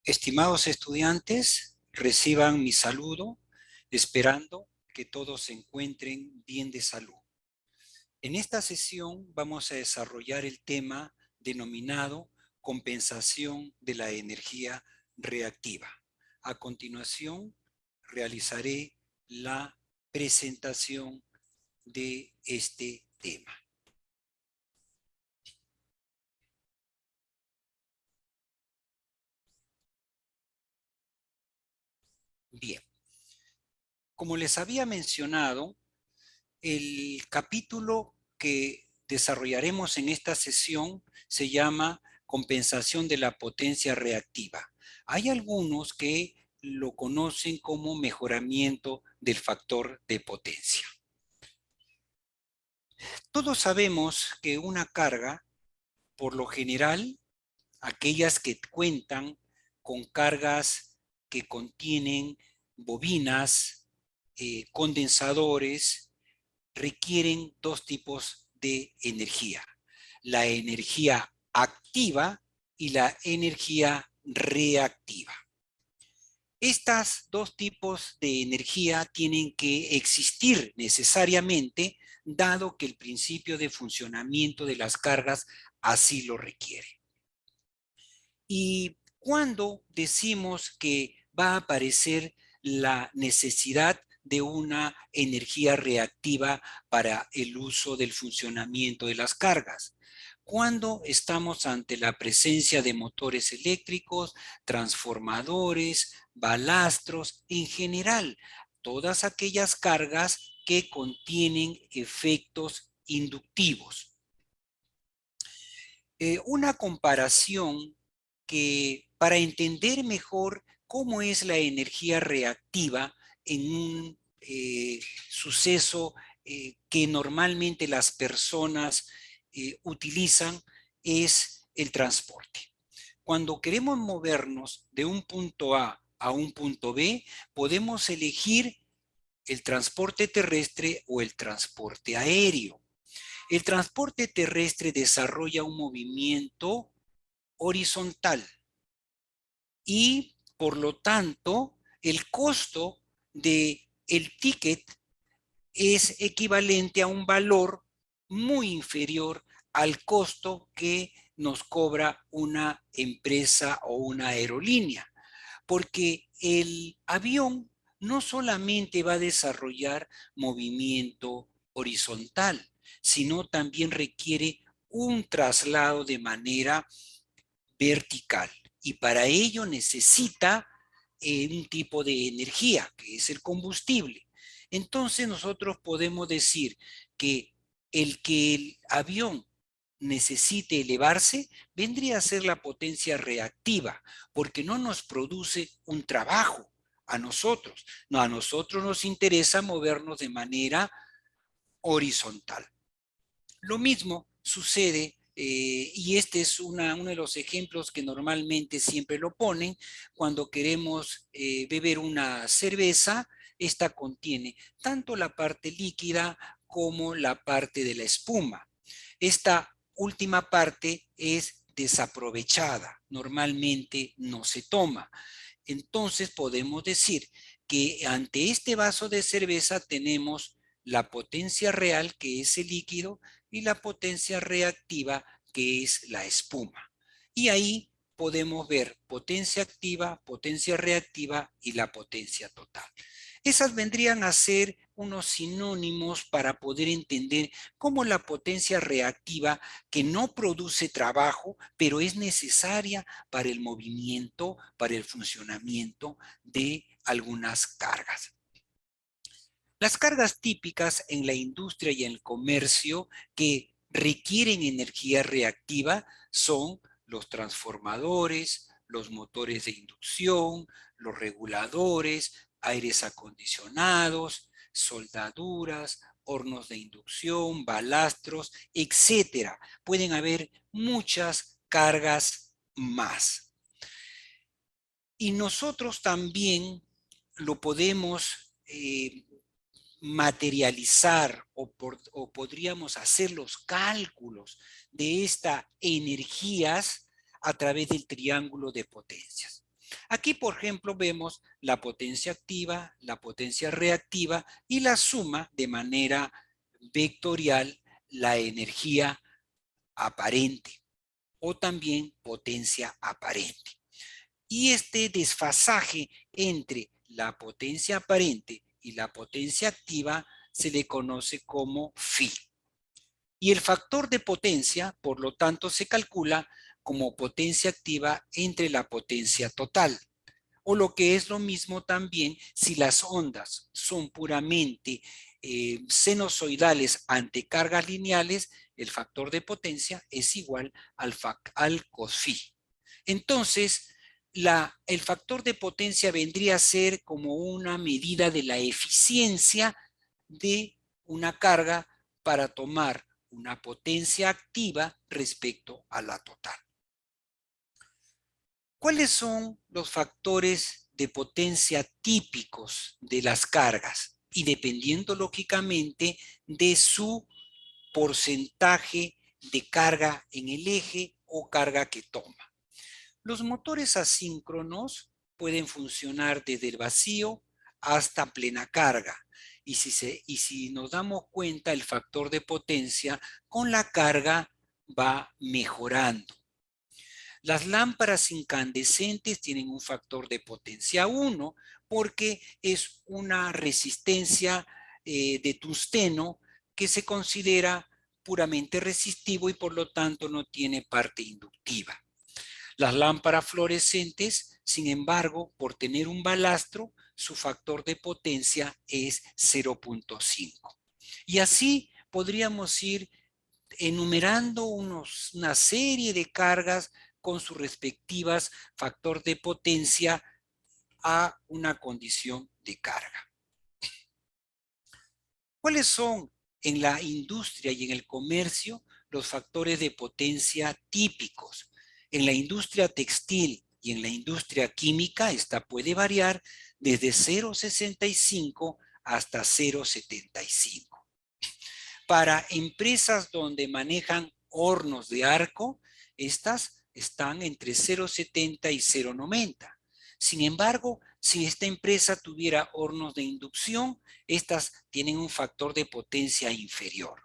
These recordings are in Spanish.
Estimados estudiantes, reciban mi saludo, esperando que todos se encuentren bien de salud. En esta sesión vamos a desarrollar el tema denominado compensación de la energía reactiva. A continuación, realizaré la presentación de este tema. Bien, como les había mencionado, el capítulo que desarrollaremos en esta sesión se llama compensación de la potencia reactiva. Hay algunos que lo conocen como mejoramiento del factor de potencia. Todos sabemos que una carga, por lo general, aquellas que cuentan con cargas que contienen bobinas, condensadores, requieren dos tipos de energía: la energía activa y la energía reactiva. Estos dos tipos de energía tienen que existir necesariamente, dado que el principio de funcionamiento de las cargas así lo requiere. Y cuando decimos que va a aparecer la necesidad de una energía reactiva para el uso del funcionamiento de las cargas, cuando estamos ante la presencia de motores eléctricos, transformadores, balastros, en general, todas aquellas cargas que contienen efectos inductivos. Una comparación que para entender mejor cómo es la energía reactiva en un suceso que normalmente las personas utilizan es el transporte. Cuando queremos movernos de un punto A un punto B, podemos elegir el transporte terrestre o el transporte aéreo. El transporte terrestre desarrolla un movimiento horizontal y, por lo tanto, el costo del ticket es equivalente a un valor muy inferior al costo que nos cobra una empresa o una aerolínea, porque el avión no solamente va a desarrollar movimiento horizontal, sino también requiere un traslado de manera vertical. Y para ello necesita un tipo de energía, que es el combustible. Entonces nosotros podemos decir que el avión necesite elevarse vendría a ser la potencia reactiva, porque no nos produce un trabajo a nosotros. No, a nosotros nos interesa movernos de manera horizontal. Lo mismo sucede, y este es uno de los ejemplos que normalmente siempre lo ponen, cuando queremos beber una cerveza. Esta contiene tanto la parte líquida como la parte de la espuma. Esta última parte es desaprovechada, normalmente no se toma. Entonces podemos decir que ante este vaso de cerveza tenemos la potencia real, que es el líquido, y la potencia reactiva, que es la espuma. Y ahí podemos ver potencia activa, potencia reactiva y la potencia total. Esas vendrían a ser unos sinónimos para poder entender cómo la potencia reactiva, que no produce trabajo, pero es necesaria para el movimiento, para el funcionamiento de algunas cargas. Las cargas típicas en la industria y en el comercio que requieren energía reactiva son los transformadores, los motores de inducción, los reguladores, aires acondicionados, soldaduras, hornos de inducción, balastros, etcétera. Pueden haber muchas cargas más. Y nosotros también lo podemos materializar o podríamos hacer los cálculos de estas energías a través del triángulo de potencias. Aquí, por ejemplo, vemos la potencia activa, la potencia reactiva y la suma de manera vectorial la energía aparente o también potencia aparente. Y este desfasaje entre la potencia aparente y la potencia activa se le conoce como phi. Y el factor de potencia, por lo tanto, se calcula como potencia activa entre la potencia total. O lo que es lo mismo también, si las ondas son puramente sinusoidales ante cargas lineales, el factor de potencia es igual al cos phi. Entonces, el factor de potencia vendría a ser como una medida de la eficiencia de una carga para tomar una potencia activa respecto a la total. ¿Cuáles son los factores de potencia típicos de las cargas? Y dependiendo lógicamente de su porcentaje de carga en el eje o carga que toma. Los motores asíncronos pueden funcionar desde el vacío hasta plena carga. Y si nos damos cuenta, el factor de potencia con la carga va mejorando. Las lámparas incandescentes tienen un factor de potencia 1 porque es una resistencia de tungsteno que se considera puramente resistivo y por lo tanto no tiene parte inductiva. Las lámparas fluorescentes, sin embargo, por tener un balastro, su factor de potencia es 0.5. Y así podríamos ir enumerando una serie de cargas con sus respectivas factor de potencia a una condición de carga. ¿Cuáles son en la industria y en el comercio los factores de potencia típicos? En la industria textil y en la industria química, esta puede variar desde 0.65 hasta 0.75. Para empresas donde manejan hornos de arco, estas están entre 0.70 y 0.90. Sin embargo, si esta empresa tuviera hornos de inducción, estas tienen un factor de potencia inferior.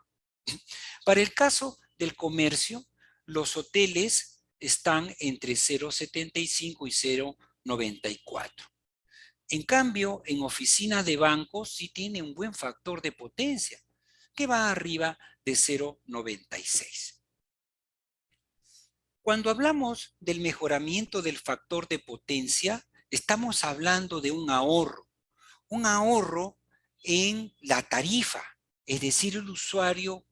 Para el caso del comercio, los hoteles están entre 0.75 y 0.94. En cambio, en oficinas de bancos sí tiene un buen factor de potencia, que va arriba de 0.96. Cuando hablamos del mejoramiento del factor de potencia, estamos hablando de un ahorro en la tarifa, es decir, el usuario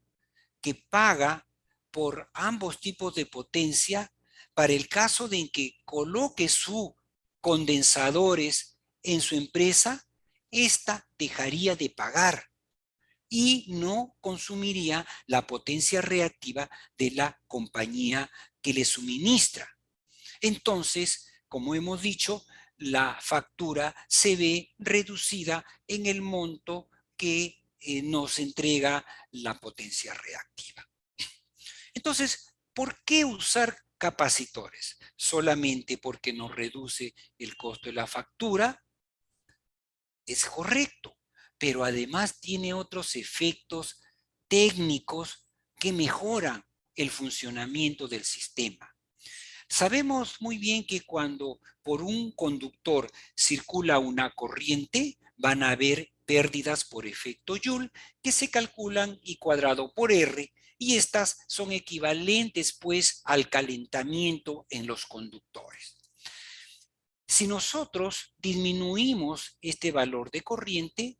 que paga por ambos tipos de potencia para el caso de que coloque sus condensadores en su empresa, esta dejaría de pagar y no consumiría la potencia reactiva de la compañía que le suministra. Entonces, como hemos dicho, la factura se ve reducida en el monto que nos entrega la potencia reactiva. Entonces, ¿por qué usar capacitores? ¿Solamente porque nos reduce el costo de la factura? Es correcto, pero además tiene otros efectos técnicos que mejoran el funcionamiento del sistema. Sabemos muy bien que cuando por un conductor circula una corriente, van a haber pérdidas por efecto Joule que se calculan I cuadrado por R, y estas son equivalentes pues al calentamiento en los conductores. Si nosotros disminuimos este valor de corriente,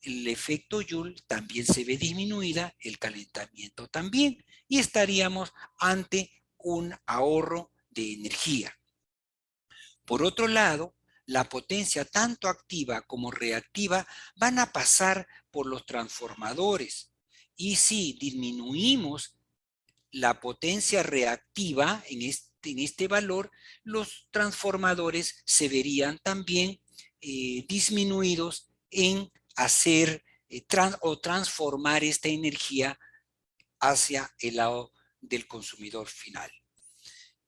el efecto Joule también se ve disminuida, el calentamiento también, y estaríamos ante un ahorro de energía. Por otro lado, la potencia tanto activa como reactiva van a pasar por los transformadores. Y si disminuimos la potencia reactiva en este valor, los transformadores se verían también disminuidos en hacer o transformar esta energía hacia el lado del consumidor final.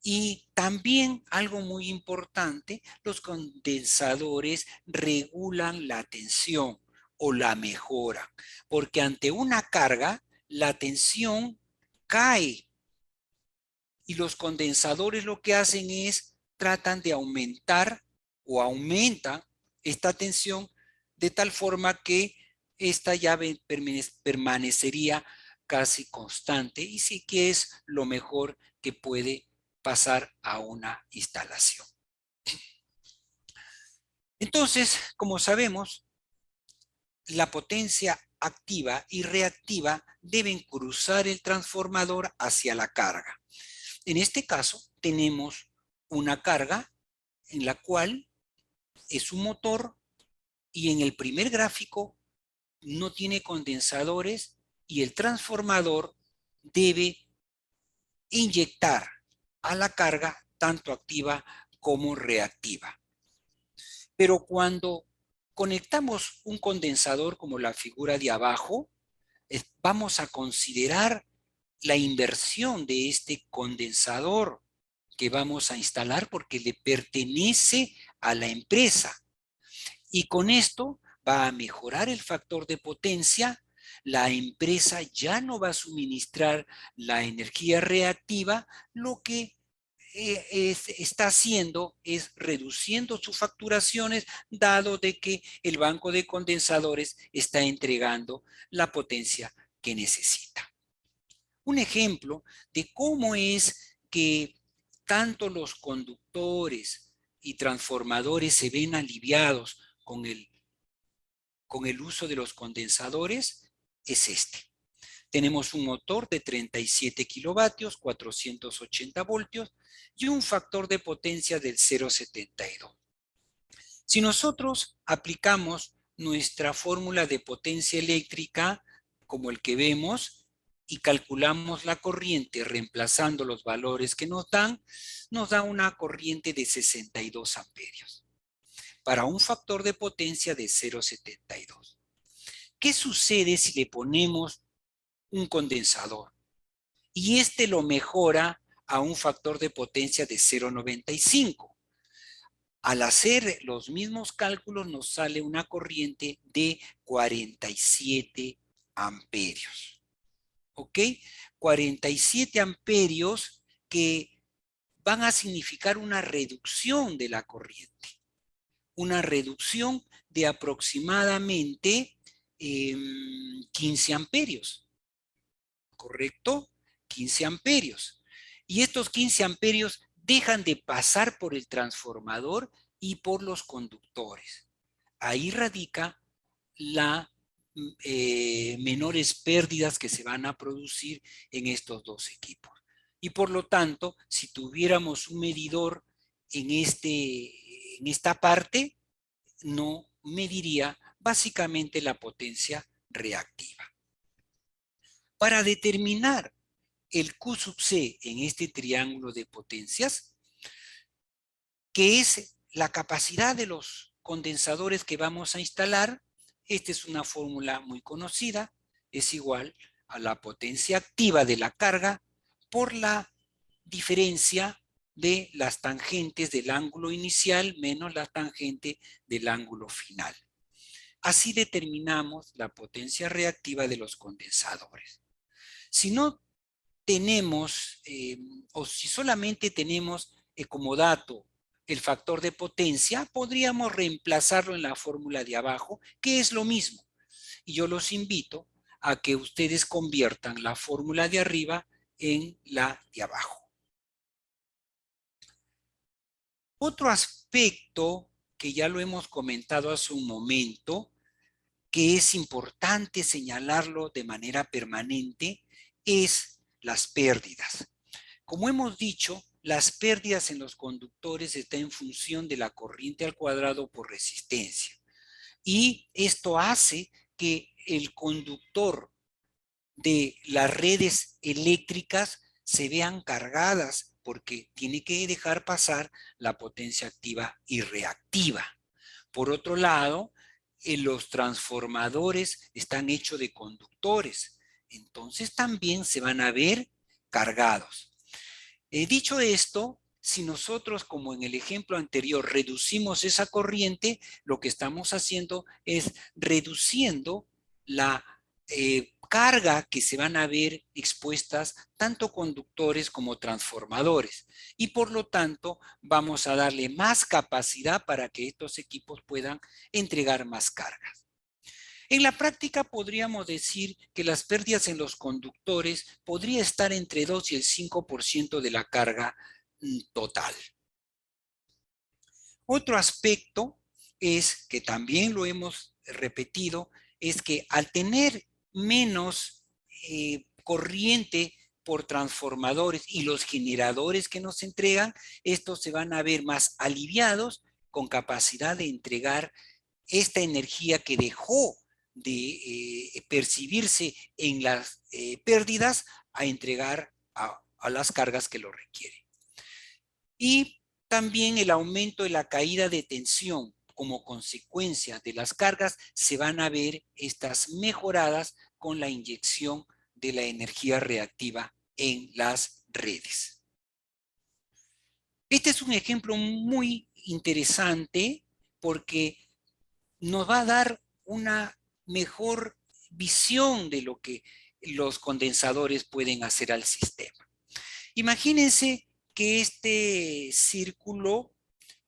Y también algo muy importante, los condensadores regulan la tensión o la mejoran, porque ante una carga, la tensión cae y los condensadores lo que hacen es tratan de aumentar o aumentan esta tensión de tal forma que esta llave permanecería casi constante y sí que es lo mejor que puede pasar a una instalación. Entonces, como sabemos, la potencia activa y reactiva deben cruzar el transformador hacia la carga. En este caso, tenemos una carga en la cual es un motor y en el primer gráfico no tiene condensadores y el transformador debe inyectar a la carga tanto activa como reactiva. Pero cuando conectamos un condensador como la figura de abajo, vamos a considerar la inversión de este condensador que vamos a instalar porque le pertenece a la empresa. Y con esto va a mejorar el factor de potencia, la empresa ya no va a suministrar la energía reactiva, lo que está haciendo es reduciendo sus facturaciones, dado de que el banco de condensadores está entregando la potencia que necesita. Un ejemplo de cómo es que tanto los conductores y transformadores se ven aliviados con el uso de los condensadores es este. Tenemos un motor de 37 kilovatios, 480 voltios y un factor de potencia del 0,72. Si nosotros aplicamos nuestra fórmula de potencia eléctrica, como el que vemos, y calculamos la corriente reemplazando los valores que nos da una corriente de 62 amperios para un factor de potencia de 0,72. ¿Qué sucede si le ponemos un condensador? Y este lo mejora a un factor de potencia de 0,95. Al hacer los mismos cálculos nos sale una corriente de 47 amperios. ¿Ok? 47 amperios que van a significar una reducción de la corriente. Una reducción de aproximadamente 15 amperios. ¿Correcto? 15 amperios. Y estos 15 amperios dejan de pasar por el transformador y por los conductores. Ahí radica las menores pérdidas que se van a producir en estos dos equipos. Y por lo tanto, si tuviéramos un medidor en esta parte, no mediría básicamente la potencia reactiva. Para determinar el Q sub C en este triángulo de potencias, que es la capacidad de los condensadores que vamos a instalar, esta es una fórmula muy conocida, es igual a la potencia activa de la carga por la diferencia de las tangentes del ángulo inicial menos la tangente del ángulo final. Así determinamos la potencia reactiva de los condensadores. Si no tenemos, o si solamente tenemos como dato el factor de potencia, podríamos reemplazarlo en la fórmula de abajo, que es lo mismo. Y yo los invito a que ustedes conviertan la fórmula de arriba en la de abajo. Otro aspecto que ya lo hemos comentado hace un momento, que es importante señalarlo de manera permanente, es las pérdidas. Como hemos dicho, las pérdidas en los conductores están en función de la corriente al cuadrado por resistencia. Y esto hace que el conductor de las redes eléctricas se vean cargadas porque tiene que dejar pasar la potencia activa y reactiva. Por otro lado, los transformadores están hechos de conductores, entonces también se van a ver cargados. Dicho esto, si nosotros, como en el ejemplo anterior, reducimos esa corriente, lo que estamos haciendo es reduciendo la carga que se van a ver expuestas tanto conductores como transformadores. Y por lo tanto, vamos a darle más capacidad para que estos equipos puedan entregar más carga. En la práctica podríamos decir que las pérdidas en los conductores podría estar entre 2 y el 5% de la carga total. Otro aspecto es que también lo hemos repetido, es que al tener menos corriente por transformadores y los generadores que nos entregan, estos se van a ver más aliviados con capacidad de entregar esta energía que dejó de percibirse en las pérdidas a entregar a las cargas que lo requieren. Y también el aumento de la caída de tensión como consecuencia de las cargas se van a ver estas mejoradas con la inyección de la energía reactiva en las redes. Este es un ejemplo muy interesante porque nos va a dar una mejor visión de lo que los condensadores pueden hacer al sistema. Imagínense que este círculo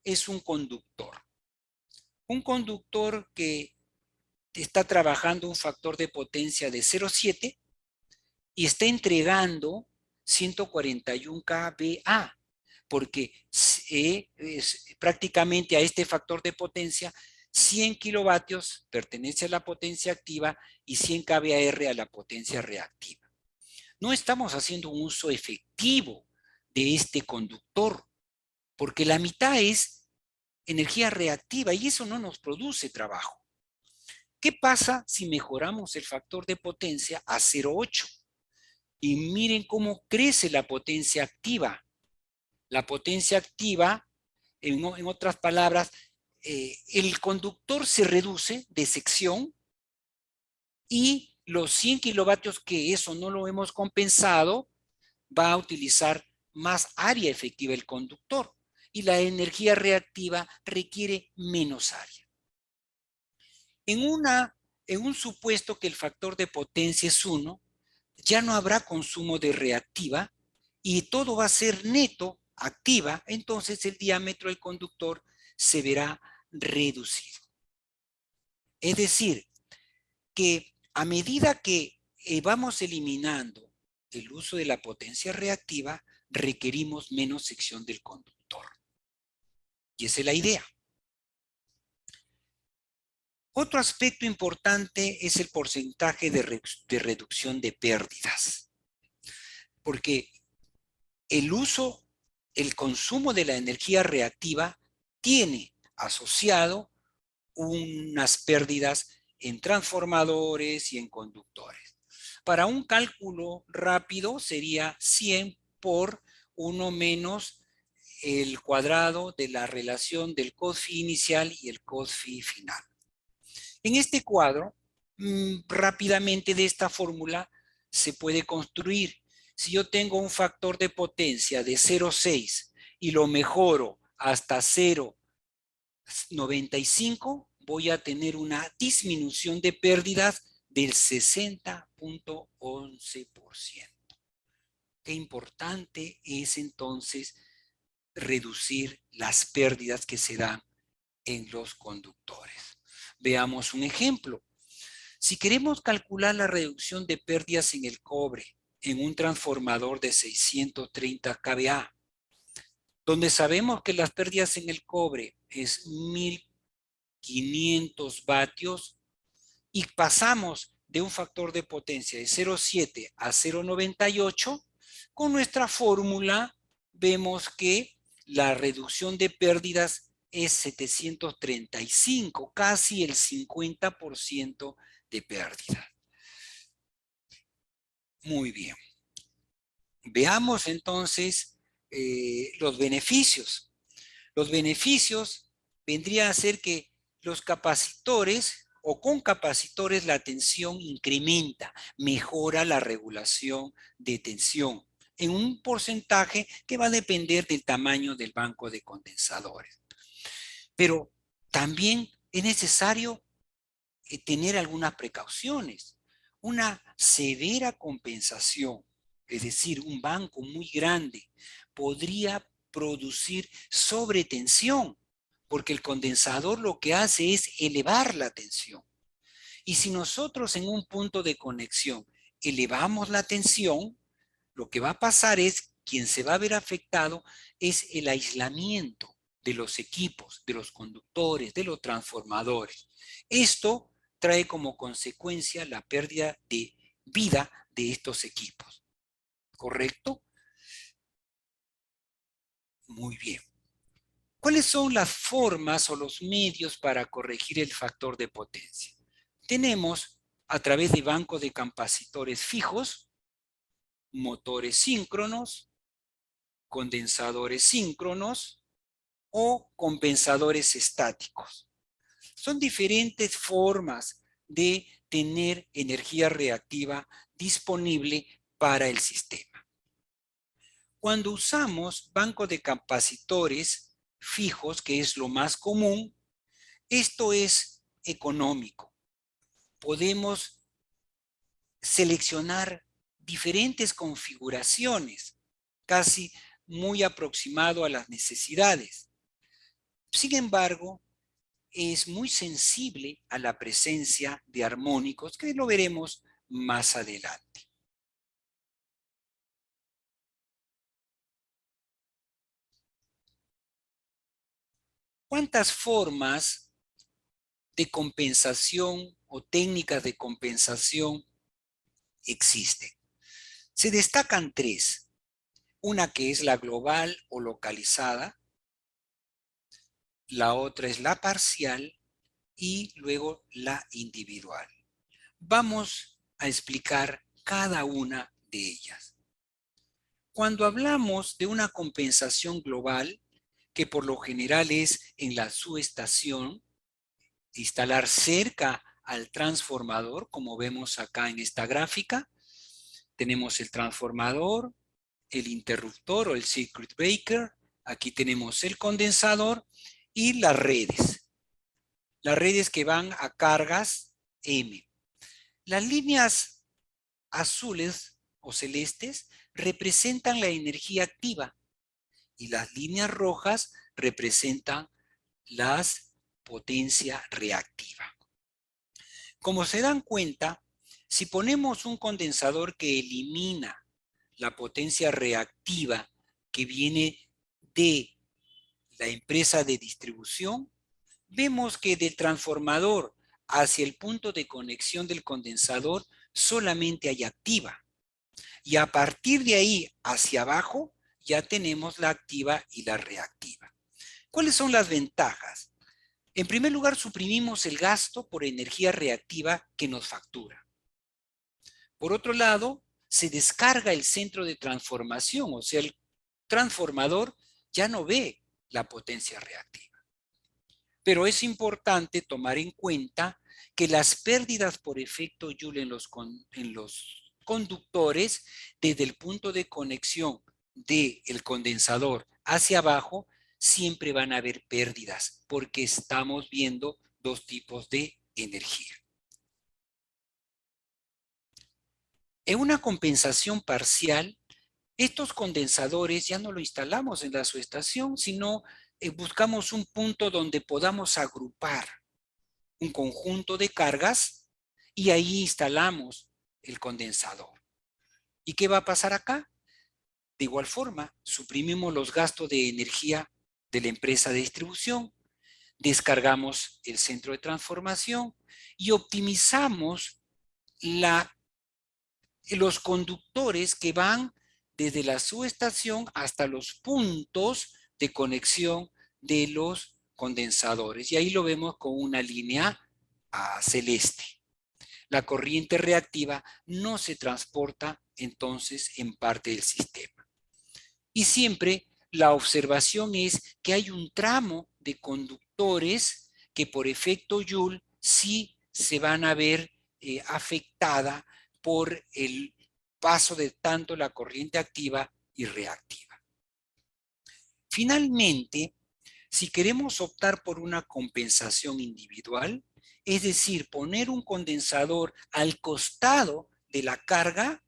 es un conductor. Un conductor que está trabajando un factor de potencia de 0,7 y está entregando 141 kVA, porque prácticamente a este factor de potencia 100 kilovatios pertenece a la potencia activa y 100 kVAR a la potencia reactiva. No estamos haciendo un uso efectivo de este conductor, porque la mitad es energía reactiva y eso no nos produce trabajo. ¿Qué pasa si mejoramos el factor de potencia a 0,8? Y miren cómo crece la potencia activa. La potencia activa, en otras palabras, el conductor se reduce de sección y los 100 kilovatios que eso no lo hemos compensado, va a utilizar más área efectiva el conductor y la energía reactiva requiere menos área. En un supuesto que el factor de potencia es 1, ya no habrá consumo de reactiva y todo va a ser neto, activa, entonces el diámetro del conductor se verá reducido. Es decir, que a medida que vamos eliminando el uso de la potencia reactiva, requerimos menos sección del conductor. Y esa es la idea. Otro aspecto importante es el porcentaje de reducción de pérdidas. Porque el uso, el consumo de la energía reactiva tiene asociado unas pérdidas en transformadores y en conductores. Para un cálculo rápido sería 100 por 1 menos el cuadrado de la relación del COSFI inicial y el COSFI final. En este cuadro, rápidamente de esta fórmula se puede construir. Si yo tengo un factor de potencia de 0,6 y lo mejoro hasta 0,95, voy a tener una disminución de pérdidas del 60.11%. Qué importante es entonces reducir las pérdidas que se dan en los conductores. Veamos un ejemplo. Si queremos calcular la reducción de pérdidas en el cobre en un transformador de 630 kVA, donde sabemos que las pérdidas en el cobre es 1500 vatios y pasamos de un factor de potencia de 0,7 a 0,98, con nuestra fórmula vemos que la reducción de pérdidas es 735, casi el 50% de pérdida. Muy bien. Veamos entonces los beneficios. Los beneficios vendría a ser que los capacitores o con capacitores la tensión incrementa, mejora la regulación de tensión en un porcentaje que va a depender del tamaño del banco de condensadores. Pero también es necesario tener algunas precauciones. Una severa compensación, es decir, un banco muy grande, podría producir sobretensión, porque el condensador lo que hace es elevar la tensión. Y si nosotros en un punto de conexión elevamos la tensión, lo que va a pasar es, quien se va a ver afectado es el aislamiento de los equipos, de los conductores, de los transformadores. Esto trae como consecuencia la pérdida de vida de estos equipos. ¿Correcto? Muy bien. ¿Cuáles son las formas o los medios para corregir el factor de potencia? Tenemos a través de bancos de capacitores fijos, motores síncronos, condensadores síncronos o compensadores estáticos. Son diferentes formas de tener energía reactiva disponible para el sistema. Cuando usamos bancos de capacitores fijos, que es lo más común, esto es económico. Podemos seleccionar diferentes configuraciones, casi muy aproximado a las necesidades. Sin embargo, es muy sensible a la presencia de armónicos, que lo veremos más adelante. ¿Cuántas formas de compensación o técnicas de compensación existen? Se destacan tres. Una que es la global o localizada, la otra es la parcial y luego la individual. Vamos a explicar cada una de ellas. Cuando hablamos de una compensación global, que por lo general es en la subestación, instalar cerca al transformador, como vemos acá en esta gráfica, tenemos el transformador, el interruptor o el circuit breaker, aquí tenemos el condensador y las redes que van a cargas M. Las líneas azules o celestes representan la energía activa y las líneas rojas representan la potencia reactiva. Como se dan cuenta, si ponemos un condensador que elimina la potencia reactiva que viene de la empresa de distribución, vemos que del transformador hacia el punto de conexión del condensador solamente hay activa. Y a partir de ahí hacia abajo ya tenemos la activa y la reactiva. ¿Cuáles son las ventajas? En primer lugar, suprimimos el gasto por energía reactiva que nos factura. Por otro lado, se descarga el centro de transformación, o sea, el transformador ya no ve la potencia reactiva. Pero es importante tomar en cuenta que las pérdidas por efecto Joule en los conductores, desde el punto de conexión del condensador hacia abajo, siempre van a haber pérdidas, porque estamos viendo dos tipos de energía. En una compensación parcial, estos condensadores ya no lo instalamos en la subestación, sino buscamos un punto donde podamos agrupar un conjunto de cargas y ahí instalamos el condensador. ¿Y qué va a pasar acá? De igual forma, suprimimos los gastos de energía de la empresa de distribución, descargamos el centro de transformación y optimizamos los conductores que van desde la subestación hasta los puntos de conexión de los condensadores. Y ahí lo vemos con una línea celeste. La corriente reactiva no se transporta entonces en parte del sistema. Y siempre la observación es que hay un tramo de conductores que por efecto Joule sí se van a ver afectada por el paso de tanto la corriente activa y reactiva. Finalmente, si queremos optar por una compensación individual, es decir, poner un condensador al costado de la carga,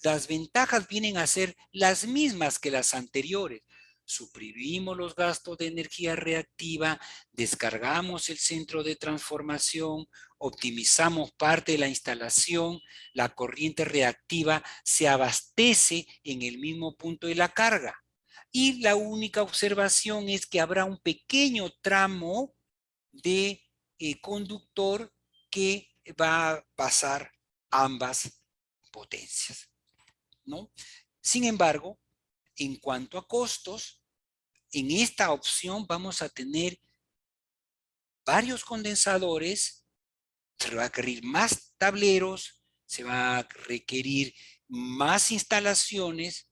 las ventajas vienen a ser las mismas que las anteriores. Suprimimos los gastos de energía reactiva, descargamos el centro de transformación, optimizamos parte de la instalación, la corriente reactiva se abastece en el mismo punto de la carga. Y la única observación es que habrá un pequeño tramo de conductor que va a pasar ambas potencias, ¿no? Sin embargo, en cuanto a costos, en esta opción vamos a tener varios condensadores, se va a requerir más tableros, se va a requerir más instalaciones,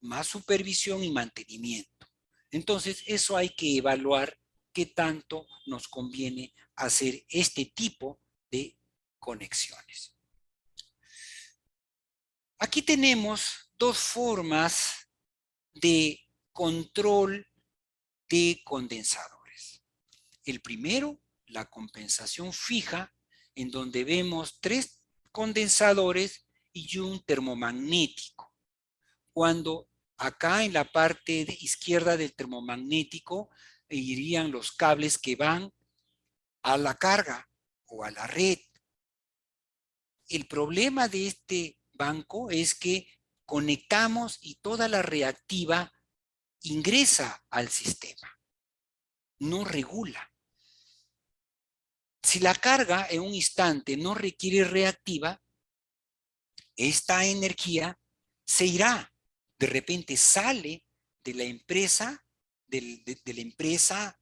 más supervisión y mantenimiento. Entonces, eso hay que evaluar qué tanto nos conviene hacer este tipo de conexiones. Aquí tenemos dos formas de control de condensadores. El primero, la compensación fija, en donde vemos 3 condensadores y un termomagnético. Cuando acá en la parte izquierda del termomagnético irían los cables que van a la carga o a la red. El problema de este banco es que conectamos y toda la reactiva ingresa al sistema, no regula. Si la carga en un instante no requiere reactiva, esta energía se irá. De repente sale de la empresa, de la empresa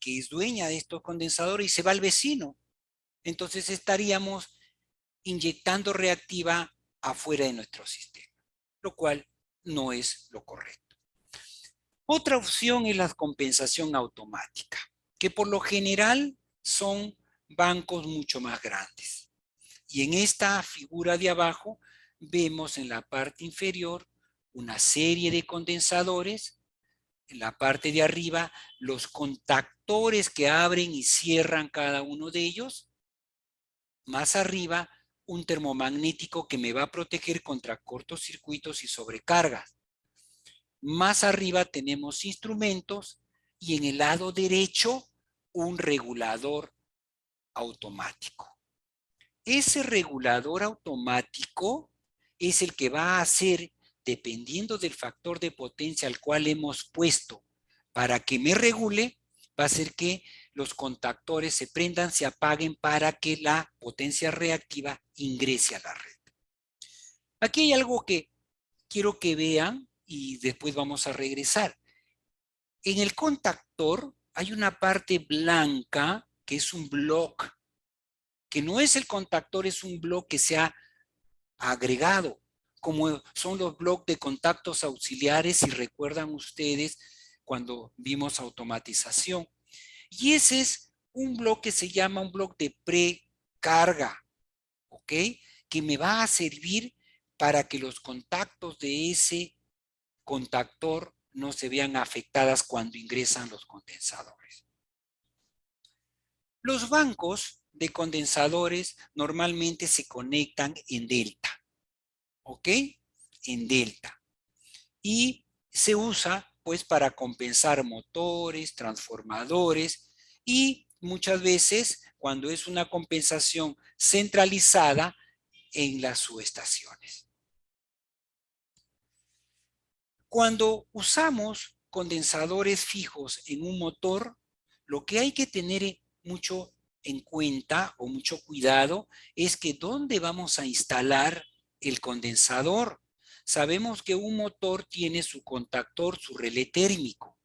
que es dueña de estos condensadores y se va al vecino. Entonces estaríamos inyectando reactiva afuera de nuestro sistema, lo cual no es lo correcto. Otra opción es la compensación automática, que por lo general son bancos mucho más grandes. Y en esta figura de abajo vemos en la parte inferior una serie de condensadores. En la parte de arriba, los contactores que abren y cierran cada uno de ellos. Más arriba, un termomagnético que me va a proteger contra cortocircuitos y sobrecargas. Más arriba tenemos instrumentos y en el lado derecho, un regulador automático. Ese regulador automático es el que va a hacer, dependiendo del factor de potencia al cual hemos puesto para que me regule, va a hacer que los contactores se prendan, se apaguen para que la potencia reactiva ingrese a la red. Aquí hay algo que quiero que vean y después vamos a regresar. En el contactor hay una parte blanca que es un bloque, que no es el contactor, es un bloque que se ha agregado, como son los bloques de contactos auxiliares, si recuerdan ustedes cuando vimos automatización. Y ese es un bloque que se llama un bloque de precarga, ¿ok? Que me va a servir para que los contactos de ese contactor no se vean afectadas cuando ingresan los condensadores. Los bancos de condensadores normalmente se conectan en delta, ¿ok? En delta. Y se usa pues para compensar motores, transformadores y muchas veces cuando es una compensación centralizada en las subestaciones. Cuando usamos condensadores fijos en un motor, lo que hay que tener mucho en cuenta o mucho cuidado es que dónde vamos a instalar el condensador. Sabemos que un motor tiene su contactor, su relé térmico.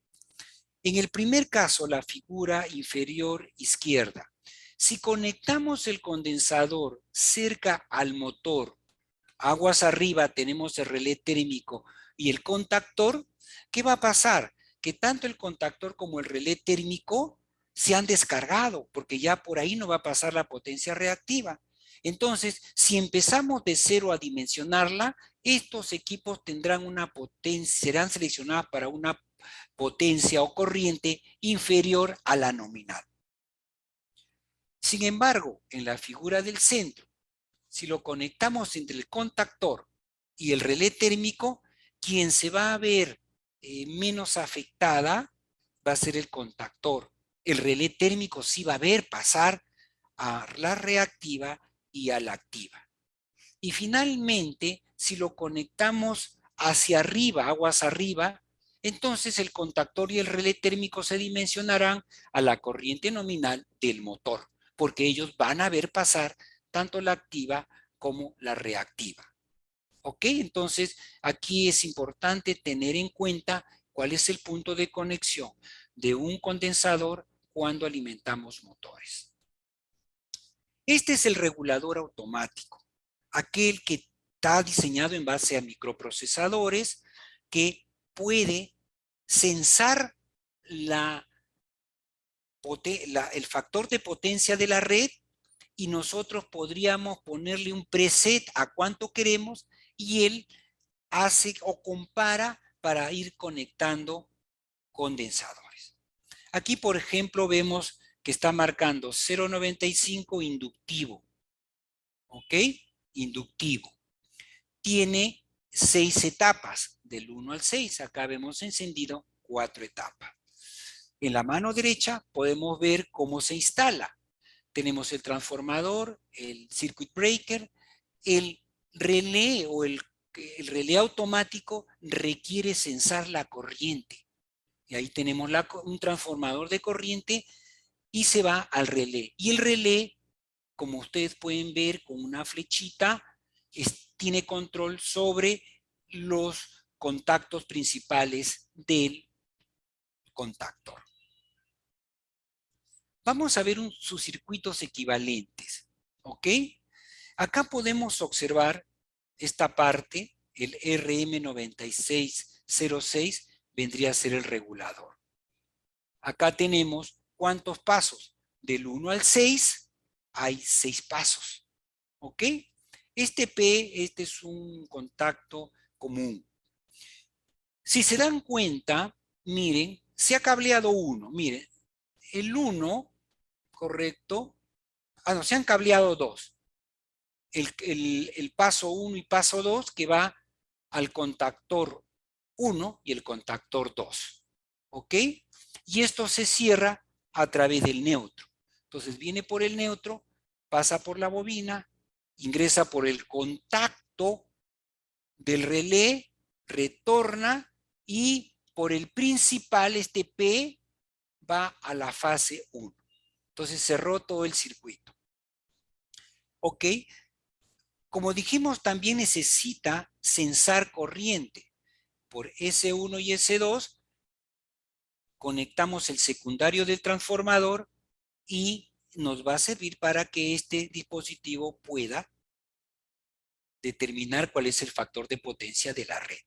En el primer caso, la figura inferior izquierda, si conectamos el condensador cerca al motor, aguas arriba tenemos el relé térmico y el contactor, ¿qué va a pasar? Que tanto el contactor como el relé térmico se han descargado, porque ya por ahí no va a pasar la potencia reactiva. Entonces, si empezamos de cero a dimensionarla, estos equipos tendrán una potencia, serán seleccionados para una potencia o corriente inferior a la nominal. Sin embargo, en la figura del centro, si lo conectamos entre el contactor y el relé térmico, quien se va a ver menos afectada va a ser el contactor. El relé térmico sí va a ver pasar a la reactiva y a la activa. Y finalmente, si lo conectamos hacia arriba, aguas arriba, entonces el contactor y el relé térmico se dimensionarán a la corriente nominal del motor, porque ellos van a ver pasar tanto la activa como la reactiva. ¿Ok? Entonces, aquí es importante tener en cuenta cuál es el punto de conexión de un condensador cuando alimentamos motores. Este es el regulador automático, aquel que está diseñado en base a microprocesadores que puede censar el factor de potencia de la red y nosotros podríamos ponerle un preset a cuánto queremos y él hace o compara para ir conectando condensadores. Aquí, por ejemplo, vemos que está marcando 0.95 inductivo. ¿Ok? Inductivo. Tiene 6 etapas, del 1 al 6. Acá vemos encendido 4 etapas. En la mano derecha podemos ver cómo se instala. Tenemos el transformador, el circuit breaker, el relé o el relé automático requiere censar la corriente. Y ahí tenemos un transformador de corriente y se va al relé. Y el relé, como ustedes pueden ver con una flechita, tiene control sobre los contactos principales del contactor. Vamos a ver sus circuitos equivalentes. ¿Ok? Acá podemos observar esta parte, el RM9606 vendría a ser el regulador. Acá tenemos cuántos pasos. Del 1 al 6 hay 6 pasos. ¿Ok? Este es un contacto común. Si se dan cuenta, miren, se ha cableado uno. Miren, el 1, correcto. No, se han cableado dos. El paso 1 y paso 2 que va al contactor 1 y el contactor 2. ¿Ok? Y esto se cierra a través del neutro. Entonces viene por el neutro, pasa por la bobina, ingresa por el contacto del relé, retorna y por el principal, este P, va a la fase 1. Entonces cerró todo el circuito. ¿Ok? Como dijimos, también necesita censar corriente. Por S1 y S2 conectamos el secundario del transformador y nos va a servir para que este dispositivo pueda determinar cuál es el factor de potencia de la red.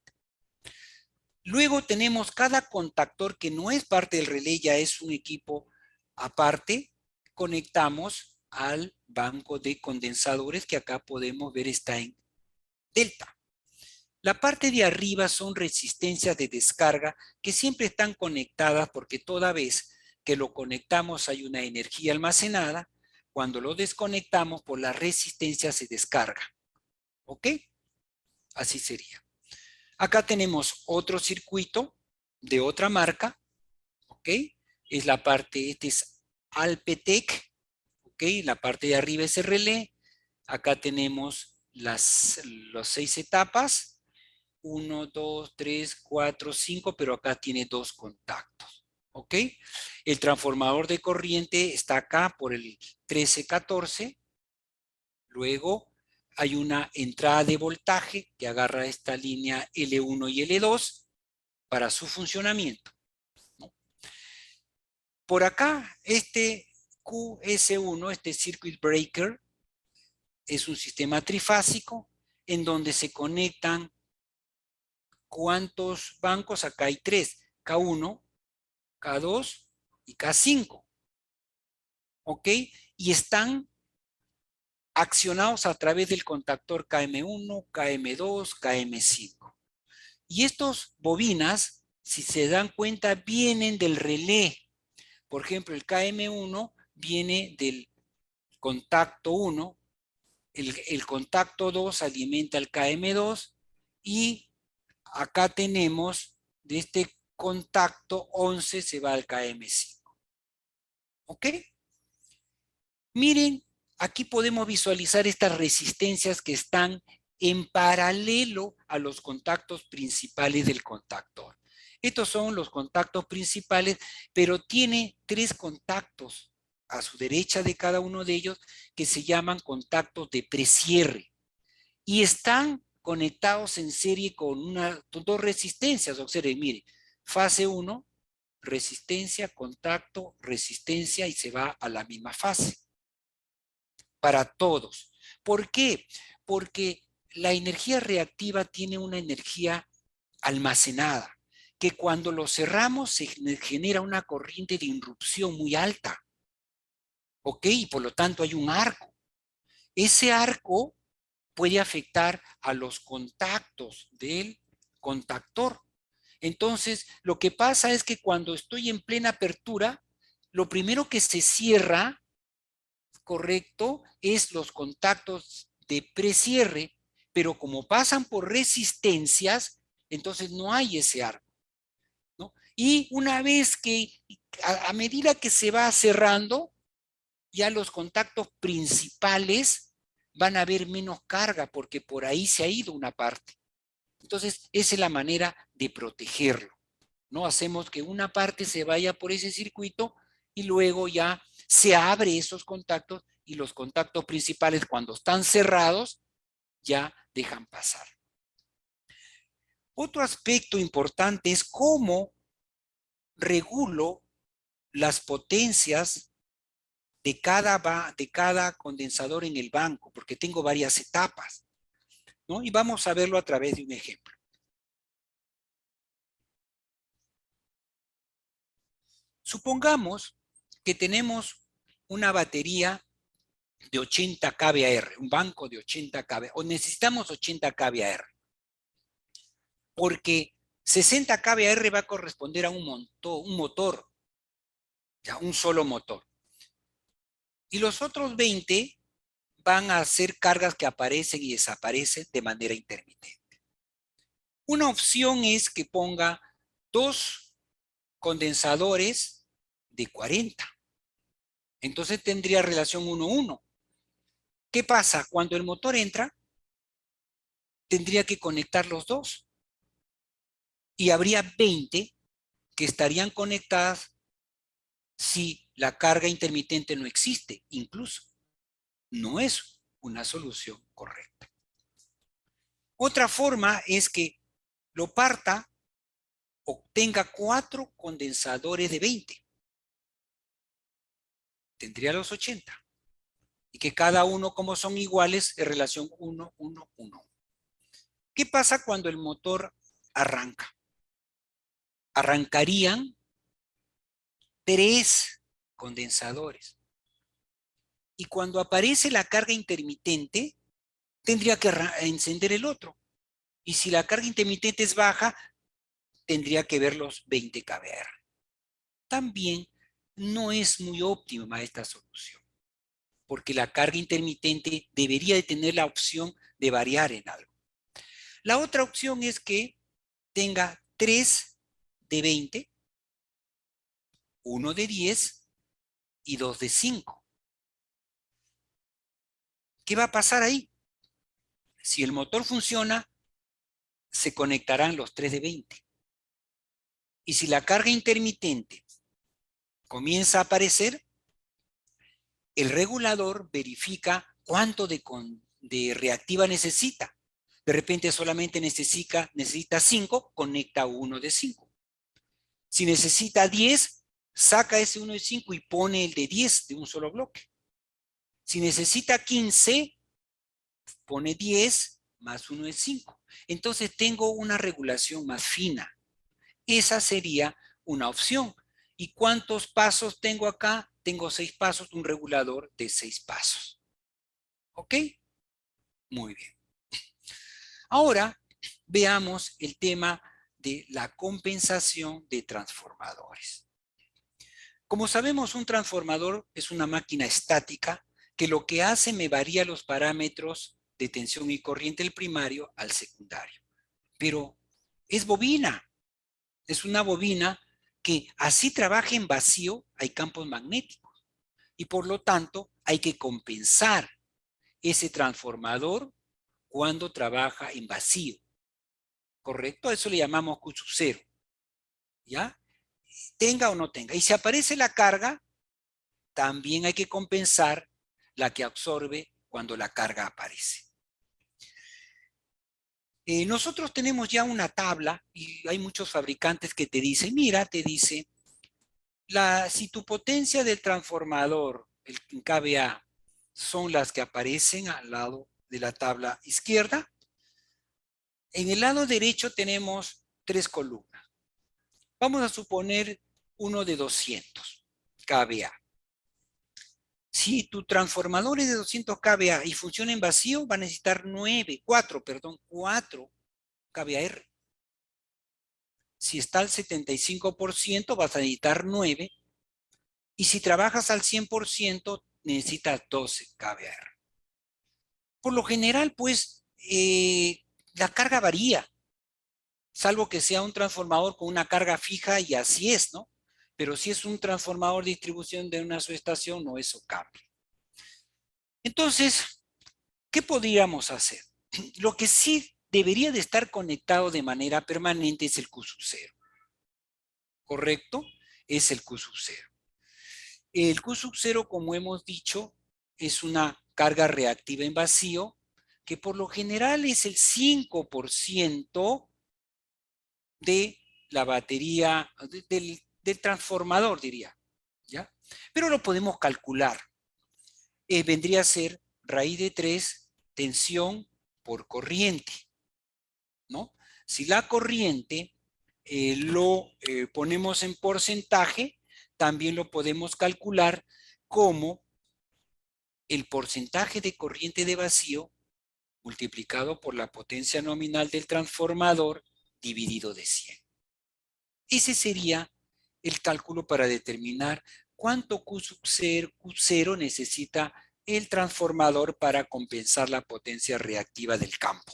Luego tenemos cada contactor que no es parte del relé, ya es un equipo aparte, conectamos al banco de condensadores que acá podemos ver está en delta. La parte de arriba son resistencias de descarga que siempre están conectadas porque toda vez que lo conectamos hay una energía almacenada. Cuando lo desconectamos, por la resistencia se descarga. ¿Ok? Así sería. Acá tenemos otro circuito de otra marca. ¿Ok? Es la parte, este es Alpetec. ¿Ok? La parte de arriba es el relé. Acá tenemos las 6 etapas. 1, 2, 3, 4, 5, pero acá tiene 2 contactos. ¿Ok? El transformador de corriente está acá por el 1314. Luego hay una entrada de voltaje que agarra esta línea L1 y L2 para su funcionamiento, ¿no? Por acá, este QS1, este circuit breaker, es un sistema trifásico en donde se conectan ¿cuántos bancos? Acá hay 3, K1, K2 y K5. ¿Ok? Y están accionados a través del contactor KM1, KM2, KM5. Y estos bobinas, si se dan cuenta, vienen del relé. Por ejemplo, el KM1 viene del contacto 1, el contacto 2 alimenta al KM2 y acá tenemos de este contacto 11 se va al KM5. ¿Ok? Miren, aquí podemos visualizar estas resistencias que están en paralelo a los contactos principales del contactor. Estos son los contactos principales, pero tiene 3 contactos a su derecha de cada uno de ellos que se llaman contactos de precierre y están conectados en serie con 2 resistencias. Observen, mire, fase 1, resistencia, contacto, resistencia y se va a la misma fase para todos. ¿Por qué? Porque la energía reactiva tiene una energía almacenada, que cuando lo cerramos se genera una corriente de irrupción muy alta. ¿Ok? Y por lo tanto hay un arco. Ese arco puede afectar a los contactos del contactor. Entonces, lo que pasa es que cuando estoy en plena apertura, lo primero que se cierra, correcto, es los contactos de precierre, pero como pasan por resistencias, entonces no hay ese arco, ¿no? Y una vez que, a medida que se va cerrando, ya los contactos principales van a haber menos carga porque por ahí se ha ido una parte. Entonces, esa es la manera de protegerlo. ¿No? Hacemos que una parte se vaya por ese circuito y luego ya se abre esos contactos y los contactos principales cuando están cerrados ya dejan pasar. Otro aspecto importante es cómo regulo las potencias de cada condensador en el banco, porque tengo varias etapas, ¿no? Y vamos a verlo a través de un ejemplo. Supongamos que tenemos una batería de 80 kVAR, un banco de 80 kVAR, o necesitamos 80 kVAR, porque 60 kVAR va a corresponder a un motor, ya, un solo motor. Y los otros 20 van a ser cargas que aparecen y desaparecen de manera intermitente. Una opción es que ponga 2 condensadores de 40. Entonces tendría relación 1-1. ¿Qué pasa? Cuando el motor entra, tendría que conectar los 2. Y habría 20 que estarían conectadas si la carga intermitente no existe. Incluso no es una solución correcta. Otra forma es que lo parta, obtenga 4 condensadores de 20. Tendría los 80. Y que cada uno, como son iguales, es relación 1-1-1. ¿Qué pasa cuando el motor arranca? Arrancarían 3 condensadores. Y cuando aparece la carga intermitente, tendría que encender el otro. Y si la carga intermitente es baja, tendría que ver los 20 kVAR. También no es muy óptima esta solución, porque la carga intermitente debería de tener la opción de variar en algo. La otra opción es que tenga 3 de 20, 1 de 10 y 2 de 5. ¿Qué va a pasar ahí? Si el motor funciona, se conectarán los 3 de 20. Y si la carga intermitente comienza a aparecer, el regulador verifica cuánto de reactiva necesita. De repente solamente necesita 5, conecta 1 de 5. Si necesita 10, saca ese 1 de 5 y pone el de 10 de un solo bloque. Si necesita 15, pone 10 más 1 de 5. Entonces tengo una regulación más fina. Esa sería una opción. ¿Y cuántos pasos tengo acá? Tengo 6 pasos, un regulador de 6 pasos. ¿Ok? Muy bien. Ahora veamos el tema de la compensación de transformadores. Como sabemos, un transformador es una máquina estática que lo que hace me varía los parámetros de tensión y corriente del primario al secundario. Pero es bobina, es una bobina que así trabaja en vacío, hay campos magnéticos y por lo tanto hay que compensar ese transformador cuando trabaja en vacío. ¿Correcto? A eso le llamamos Q sub 0. ¿Ya? Tenga o no tenga. Y si aparece la carga, también hay que compensar la que absorbe cuando la carga aparece. Nosotros tenemos ya una tabla y hay muchos fabricantes que te dicen, mira, te dice, si tu potencia del transformador, el kVA, son las que aparecen al lado de la tabla izquierda, en el lado derecho tenemos 3 columnas. Vamos a suponer uno de 200 kVA. Si tu transformador es de 200 kVA y funciona en vacío, va a necesitar 4 kVAR. Si está al 75%, vas a necesitar 9. Y si trabajas al 100%, necesitas 12 kVAR. Por lo general, pues, la carga varía, salvo que sea un transformador con una carga fija y así es, ¿no? Pero si es un transformador de distribución de una subestación, no, eso cambia. Entonces, ¿qué podríamos hacer? Lo que sí debería de estar conectado de manera permanente es el Q sub 0. ¿Correcto? Es el Q sub 0. El Q sub 0, como hemos dicho, es una carga reactiva en vacío que por lo general es el 5% de la batería, del transformador, diría. ¿Ya? Pero lo podemos calcular. Vendría a ser raíz de 3 tensión por corriente, ¿no? Si la corriente lo ponemos en porcentaje, también lo podemos calcular como el porcentaje de corriente de vacío multiplicado por la potencia nominal del transformador dividido de 100. Ese sería el cálculo para determinar cuánto Q sub 0 necesita el transformador para compensar la potencia reactiva del campo.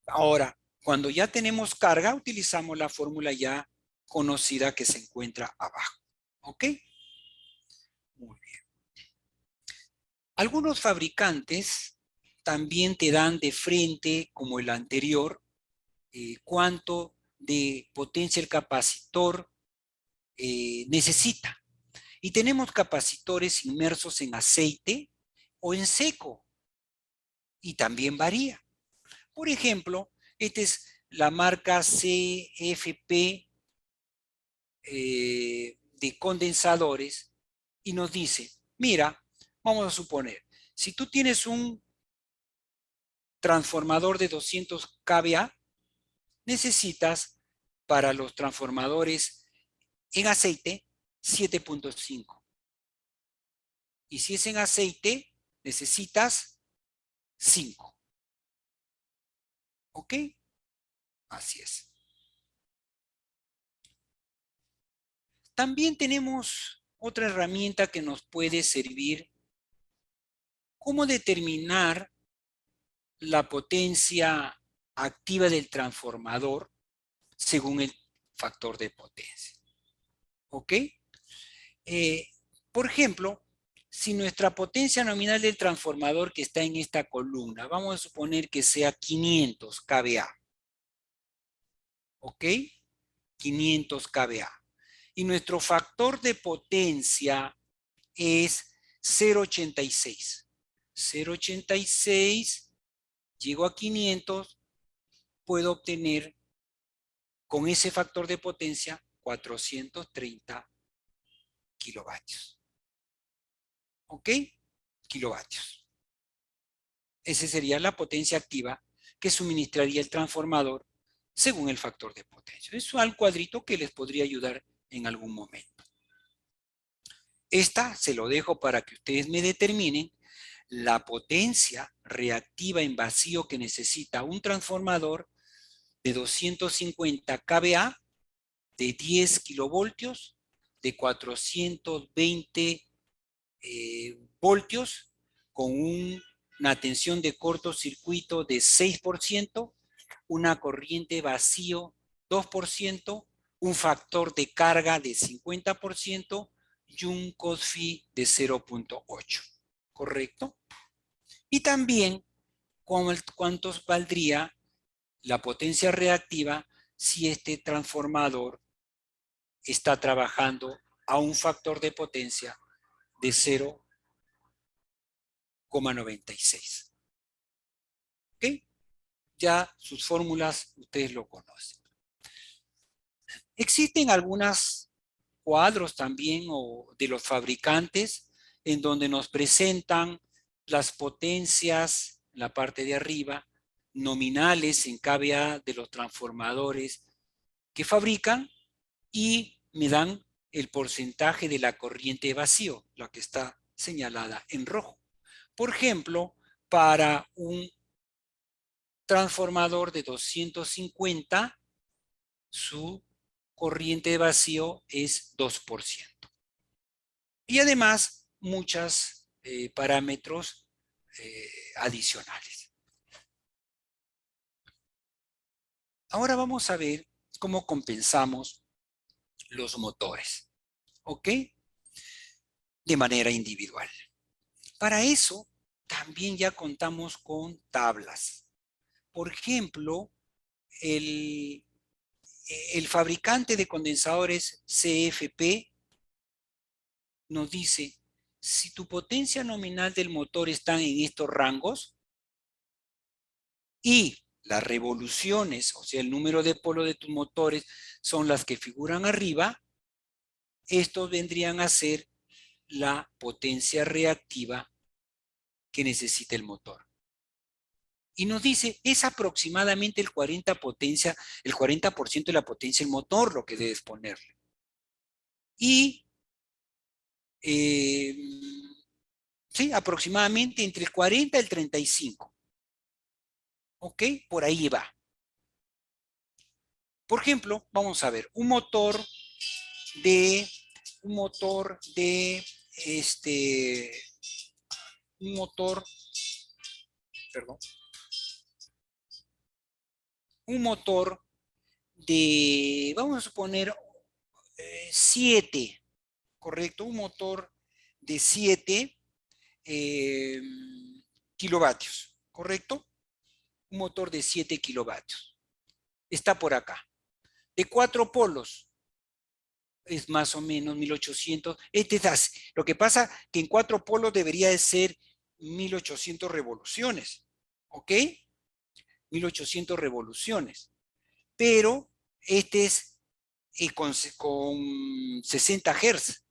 Ahora, cuando ya tenemos carga, utilizamos la fórmula ya conocida que se encuentra abajo. ¿Ok? Muy bien. Algunos fabricantes también te dan de frente, como el anterior, cuánto de potencia el capacitor necesita. Y tenemos capacitores inmersos en aceite o en seco. Y también varía. Por ejemplo, esta es la marca CFP de condensadores y nos dice, mira, vamos a suponer, si tú tienes un transformador de 200 kVA, necesitas para los transformadores en aceite 7.5. Y si es en aceite, necesitas 5. ¿Ok? Así es. También tenemos otra herramienta que nos puede servir. ¿Cómo determinar la potencia activa del transformador según el factor de potencia? ¿Ok? Eh, por ejemplo, si nuestra potencia nominal del transformador que está en esta columna, vamos a suponer que sea 500 kVA. ¿Ok? 500 kVA. Y nuestro factor de potencia es 0.86. 0.86, llego a 500, puedo obtener con ese factor de potencia 430 kilovatios. ¿Ok? Kilovatios. Esa sería la potencia activa que suministraría el transformador según el factor de potencia. Es un cuadrito que les podría ayudar en algún momento. Esta se lo dejo para que ustedes me determinen la potencia reactiva en vacío que necesita un transformador de 250 kVA, de 10 kilovoltios, de 420 voltios, con una tensión de cortocircuito de 6%, una corriente vacío 2%, un factor de carga de 50% y un COSFI de 0.8. ¿Correcto? Y también cuánto valdría la potencia reactiva si este transformador está trabajando a un factor de potencia de 0,96. ¿Ok? Ya sus fórmulas ustedes lo conocen. Existen algunos cuadros también de los fabricantes en donde nos presentan las potencias en la parte de arriba, nominales en kVA de los transformadores que fabrican, y me dan el porcentaje de la corriente de vacío, la que está señalada en rojo. Por ejemplo, para un transformador de 250, su corriente de vacío es 2%. Y además, muchos parámetros adicionales. Ahora vamos a ver cómo compensamos los motores, ¿ok? De manera individual. Para eso, también ya contamos con tablas. Por ejemplo, el fabricante de condensadores CFP nos dice, si tu potencia nominal del motor está en estos rangos y las revoluciones, o sea, el número de polo de tus motores son las que figuran arriba, estos vendrían a ser la potencia reactiva que necesita el motor. Y nos dice, es aproximadamente el 40% de la potencia del motor lo que debes ponerle. Y sí, aproximadamente entre el 40 y el 35. ¿Ok? Por ahí va. Por ejemplo, vamos a ver, un motor de, un motor de, un motor, perdón, un motor de, vamos a suponer, 7, ¿correcto? Un motor de 7 kilovatios, ¿correcto? Un motor de 7 kilovatios. Está por acá. De 4 polos, es más o menos 1800. Lo que pasa que en 4 polos debería de ser 1800 revoluciones, ¿ok? 1800 revoluciones. Pero este es con 60 Hz.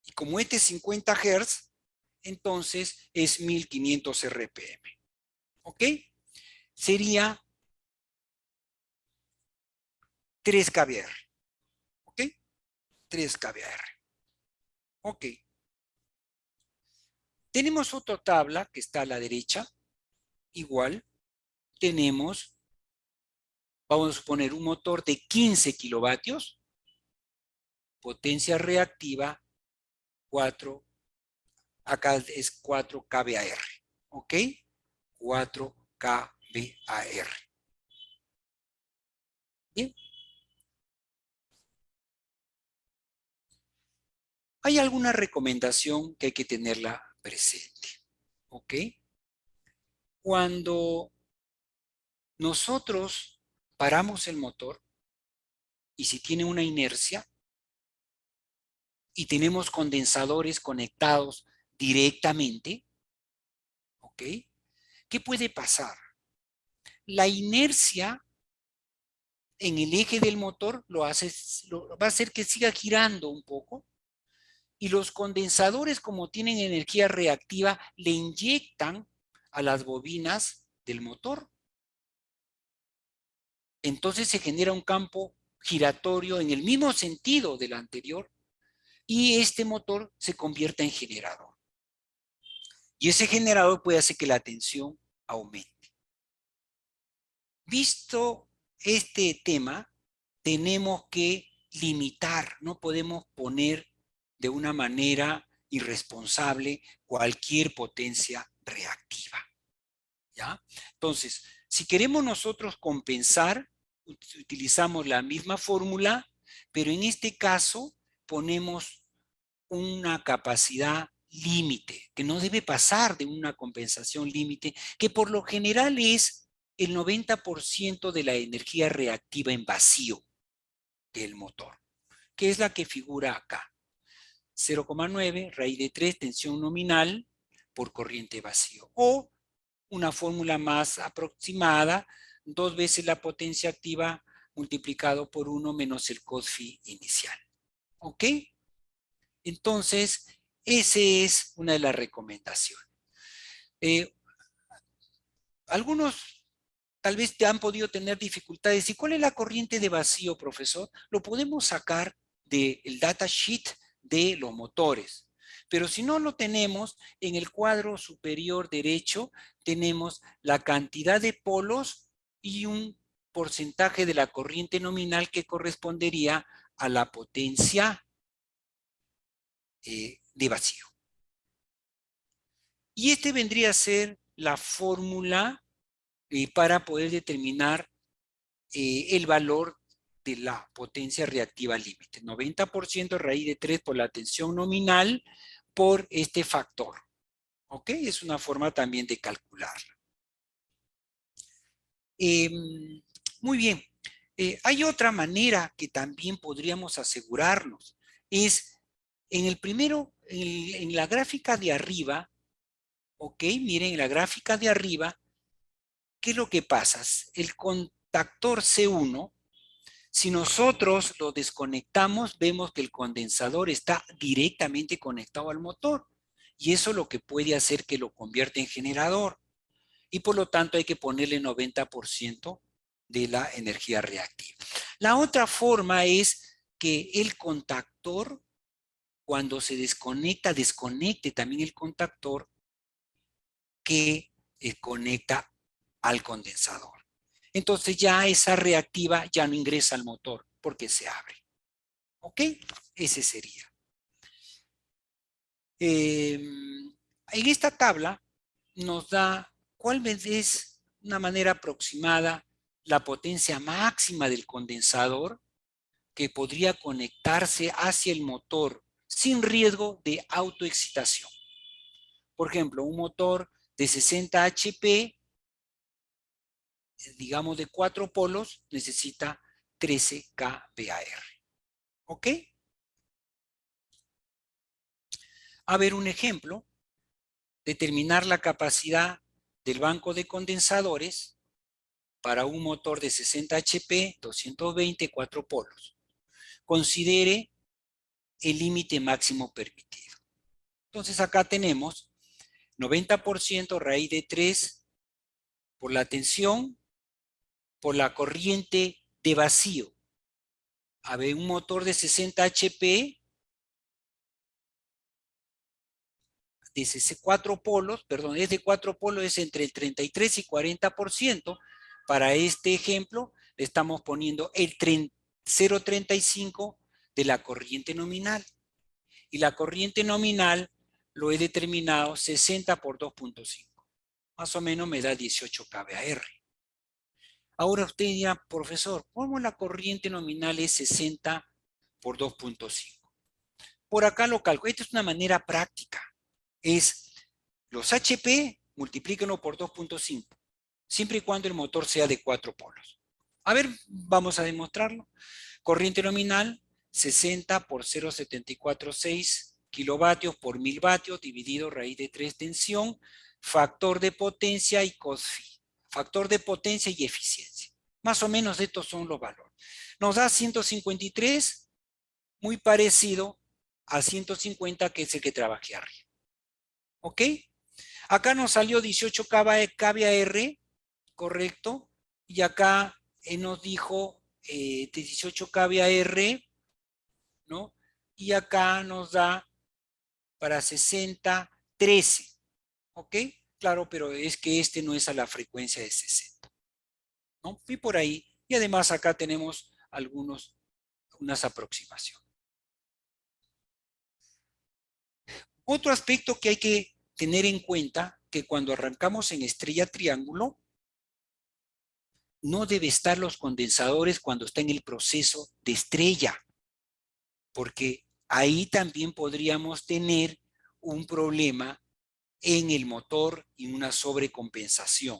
Y como este es 50 Hz, entonces es 1500 RPM. ¿Ok? Sería 3 kVR. ¿Ok? 3 kVR. Ok. Tenemos otra tabla que está a la derecha. Igual, tenemos, vamos a suponer, un motor de 15 kilovatios, potencia reactiva 4, acá es 4 kVAR. ¿Ok? 4 kVAR. Bien. Hay alguna recomendación que hay que tenerla presente. ¿Ok? Cuando nosotros paramos el motor y si tiene una inercia y tenemos condensadores conectados directamente, ¿ok? ¿Qué puede pasar? La inercia en el eje del motor va a hacer que siga girando un poco, y los condensadores, como tienen energía reactiva, le inyectan a las bobinas del motor. Entonces se genera un campo giratorio en el mismo sentido del anterior, y este motor se convierte en generador. Y ese generador puede hacer que la tensión aumente. Visto este tema, tenemos que limitar, no podemos poner de una manera irresponsable cualquier potencia reactiva. ¿Ya? Entonces, si queremos nosotros compensar, utilizamos la misma fórmula, pero en este caso ponemos una capacidad límite, que no debe pasar de una compensación límite, que por lo general es el 90% de la energía reactiva en vacío del motor, que es la que figura acá. 0,9 raíz de 3 tensión nominal por corriente vacío. O una fórmula más aproximada, 2 veces la potencia activa multiplicado por 1 menos el cos-phi inicial. ¿Ok? Entonces, esa es una de las recomendaciones. Algunos tal vez te han podido tener dificultades. ¿Y cuál es la corriente de vacío, profesor? Lo podemos sacar del datasheet de los motores. Pero si no lo tenemos, en el cuadro superior derecho tenemos la cantidad de polos y un porcentaje de la corriente nominal que correspondería a la potencia de vacío. Y este vendría a ser la fórmula para poder determinar el valor de la potencia reactiva límite. 90% raíz de 3 por la tensión nominal por este factor. ¿Ok? Es una forma también de calcularla. Muy bien. Hay otra manera que también podríamos asegurarnos. Es en el primero, en la gráfica de arriba, ¿ok? Miren, en la gráfica de arriba, ¿qué es lo que pasa? El contactor C1, si nosotros lo desconectamos, vemos que el condensador está directamente conectado al motor. Y eso es lo que puede hacer que lo convierta en generador. Y por lo tanto hay que ponerle 90% de la energía reactiva. La otra forma es que el contactor, cuando se desconecta, desconecte también el contactor que conecta al condensador. Entonces ya esa reactiva ya no ingresa al motor porque se abre. ¿Ok? Ese sería. En esta tabla nos da cuál es una manera aproximada la potencia máxima del condensador que podría conectarse hacia el motor sin riesgo de autoexcitación. Por ejemplo, un motor de 60 HP, digamos de 4 polos, necesita 13 kVAR. ¿Ok? A ver un ejemplo. Determinar la capacidad del banco de condensadores para un motor de 60 HP, 220, 4 polos. Considere el límite máximo permitido. Entonces acá tenemos 90% raíz de 3 por la tensión, por la corriente de vacío. A ver, un motor de 60 HP, de 4 polos, perdón, es de 4 polos, es entre el 33 y 40%. Para este ejemplo, le estamos poniendo el 0,35 de la corriente nominal. Y la corriente nominal lo he determinado 60 por 2.5. Más o menos me da 18 kVAR. Ahora usted dirá, profesor, ¿cómo la corriente nominal es 60 por 2.5? Por acá lo calculo. Esta es una manera práctica. Es los HP, multiplíquenlo por 2.5, siempre y cuando el motor sea de 4 polos. A ver, vamos a demostrarlo. Corriente nominal, 60 por 0,746 kilovatios por 1000 vatios, dividido raíz de 3 tensión, factor de potencia y cos-phi. Factor de potencia y eficiencia. Más o menos estos son los valores. Nos da 153, muy parecido a 150, que es el que trabajé arriba. ¿Ok? Acá nos salió 18 kVAR, correcto, y acá nos dijo 18 kVAR, ¿no? Y acá nos da para 60, 13. ¿Ok? Claro, pero es que este no es a la frecuencia de 60, ¿no? Y por ahí, y además acá tenemos unas aproximaciones. Otro aspecto que hay que tener en cuenta, que cuando arrancamos en estrella triángulo, no debe estar los condensadores cuando está en el proceso de estrella, porque ahí también podríamos tener un problema en el motor y una sobrecompensación.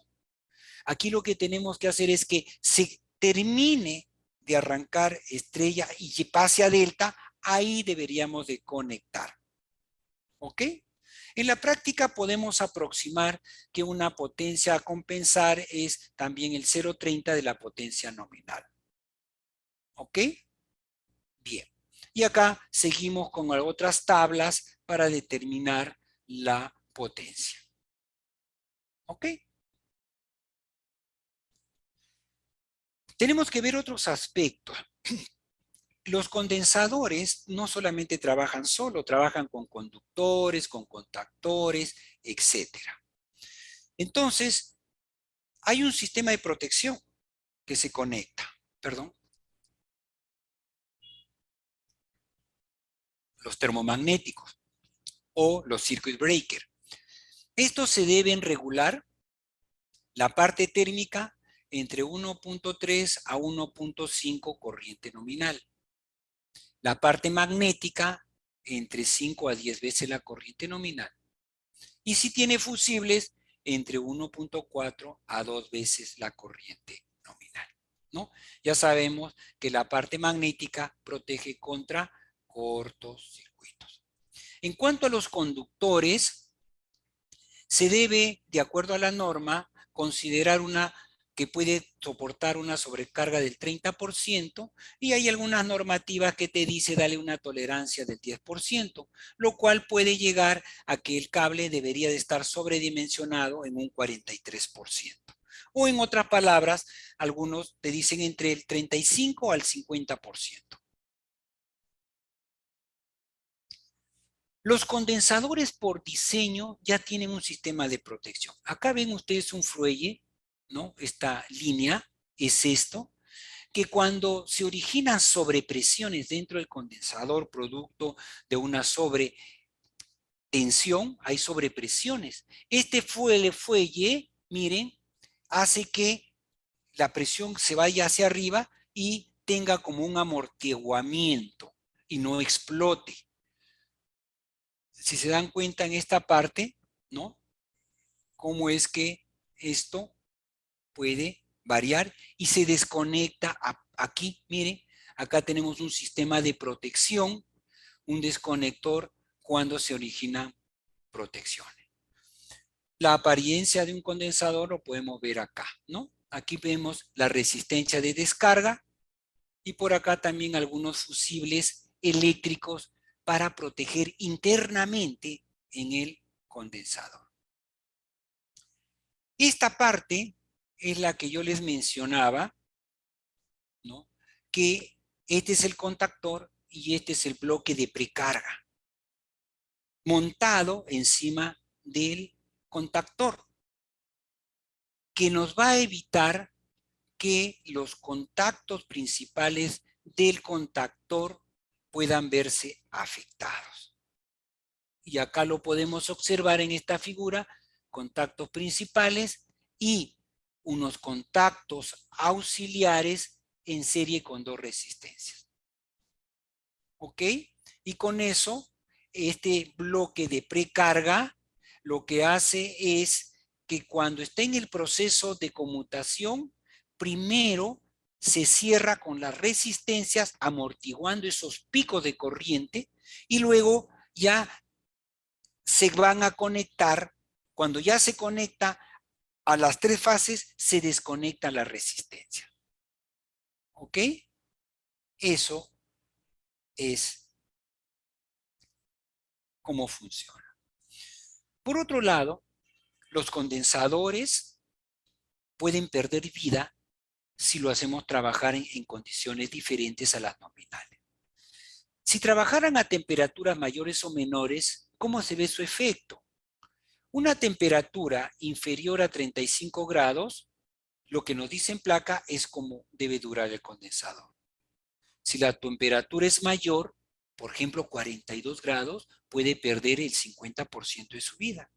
Aquí lo que tenemos que hacer es que se termine de arrancar estrella y pase a delta, ahí deberíamos de conectar. ¿Ok? En la práctica podemos aproximar que una potencia a compensar es también el 0,30 de la potencia nominal. ¿Ok? Bien. Y acá seguimos con otras tablas para determinar la potencia. ¿Ok? Tenemos que ver otros aspectos. Los condensadores no solamente trabajan solo, trabajan con conductores, con contactores, etcétera. Entonces, hay un sistema de protección que se conecta, perdón, los termomagnéticos o los circuit breakers. Estos se deben regular la parte térmica entre 1.3 a 1.5 corriente nominal. La parte magnética entre 5 a 10 veces la corriente nominal. Y si tiene fusibles, entre 1.4 a 2 veces la corriente nominal, ¿no? Ya sabemos que la parte magnética protege contra cortocircuitos. En cuanto a los conductores, se debe, de acuerdo a la norma, considerar una que puede soportar una sobrecarga del 30% y hay algunas normativas que te dice dale una tolerancia del 10%, lo cual puede llegar a que el cable debería de estar sobredimensionado en un 43%. O en otras palabras, algunos te dicen entre el 35 al 50%. Los condensadores por diseño ya tienen un sistema de protección. Acá ven ustedes un fuelle, ¿no? Esta línea es esto, que cuando se originan sobrepresiones dentro del condensador producto de una sobretensión, hay sobrepresiones. Este fuelle, miren, hace que la presión se vaya hacia arriba y tenga como un amortiguamiento y no explote. Si se dan cuenta en esta parte, ¿no? Cómo es que esto puede variar y se desconecta aquí, miren, acá tenemos un sistema de protección, un desconector cuando se originan protecciones. La apariencia de un condensador lo podemos ver acá, ¿no? Aquí vemos la resistencia de descarga y por acá también algunos fusibles eléctricos para proteger internamente en el condensador. Esta parte es la que yo les mencionaba, ¿no? Que este es el contactor y este es el bloque de precarga montado encima del contactor, que nos va a evitar que los contactos principales del contactor puedan verse afectados. Y acá lo podemos observar en esta figura, contactos principales y unos contactos auxiliares en serie con dos resistencias. ¿Ok? Y con eso, este bloque de precarga lo que hace es que cuando está en el proceso de conmutación, primero se cierra con las resistencias amortiguando esos picos de corriente y luego ya se van a conectar, cuando ya se conecta a las tres fases, se desconecta la resistencia. ¿Ok? Eso es cómo funciona. Por otro lado, los condensadores pueden perder vida si lo hacemos trabajar en condiciones diferentes a las nominales. Si trabajaran a temperaturas mayores o menores, ¿cómo se ve su efecto? Una temperatura inferior a 35 grados, lo que nos dice en placa es cómo debe durar el condensador. Si la temperatura es mayor, por ejemplo 42 grados, puede perder el 50% de su vida.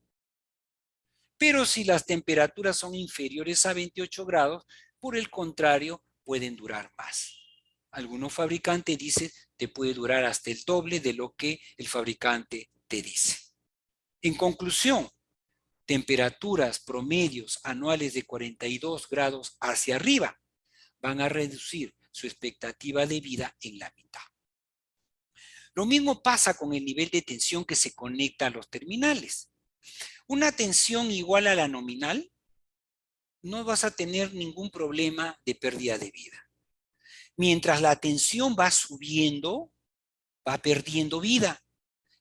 Pero si las temperaturas son inferiores a 28 grados, por el contrario, pueden durar más. Algunos fabricantes dicen te puede durar hasta el doble de lo que el fabricante te dice. En conclusión, temperaturas promedios anuales de 42 grados hacia arriba van a reducir su expectativa de vida en la mitad. Lo mismo pasa con el nivel de tensión que se conecta a los terminales. Una tensión igual a la nominal, no vas a tener ningún problema de pérdida de vida. Mientras la tensión va subiendo, va perdiendo vida.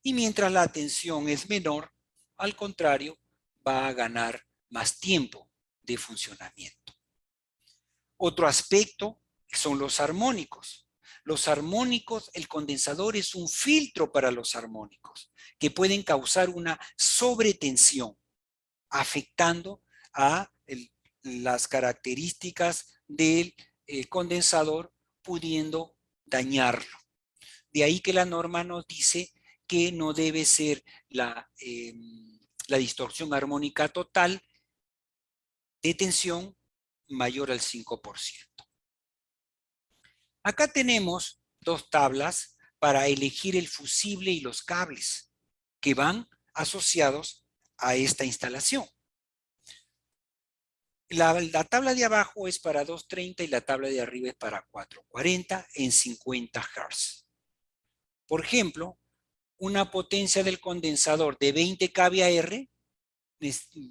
Y mientras la tensión es menor, al contrario, va a ganar más tiempo de funcionamiento. Otro aspecto son los armónicos. Los armónicos, el condensador es un filtro para los armónicos que pueden causar una sobretensión, afectando a las características del condensador, pudiendo dañarlo. De ahí que la norma nos dice que no debe ser la distorsión armónica total de tensión mayor al 5%. Acá tenemos dos tablas para elegir el fusible y los cables que van asociados a esta instalación. La tabla de abajo es para 230 y la tabla de arriba es para 440 en 50 Hz. Por ejemplo, una potencia del condensador de 20 kVAr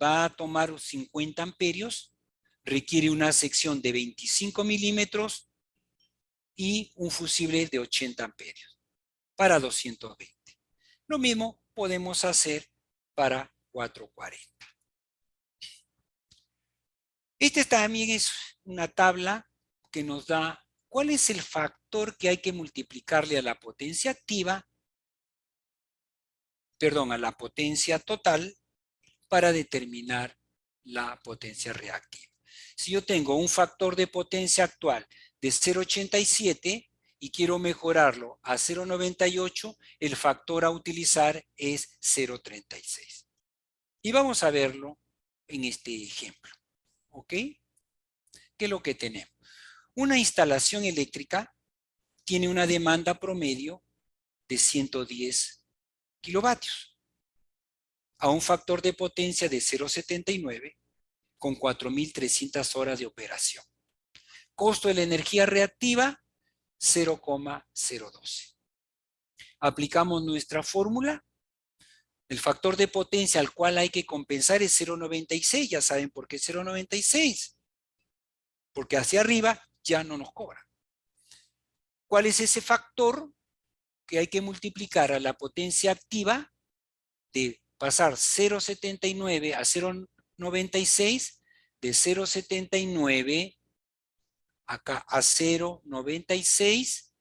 va a tomar 50 amperios, requiere una sección de 25 milímetros y un fusible de 80 amperios para 220. Lo mismo podemos hacer para 440. Este también es una tabla que nos da cuál es el factor que hay que multiplicarle a la potencia activa, a la potencia total para determinar la potencia reactiva. Si yo tengo un factor de potencia actual de 0,87 y quiero mejorarlo a 0,98, el factor a utilizar es 0,36. Y vamos a verlo en este ejemplo. ¿Ok? ¿Qué es lo que tenemos? Una instalación eléctrica tiene una demanda promedio de 110 kilovatios a un factor de potencia de 0,79 con 4.300 horas de operación. Costo de la energía reactiva, 0,012. Aplicamos nuestra fórmula. El factor de potencia al cual hay que compensar es 0,96. Ya saben por qué 0,96. Porque hacia arriba ya no nos cobra. ¿Cuál es ese factor que hay que multiplicar a la potencia activa de pasar 0,79 a 0,96? De 0,79 acá a 0,96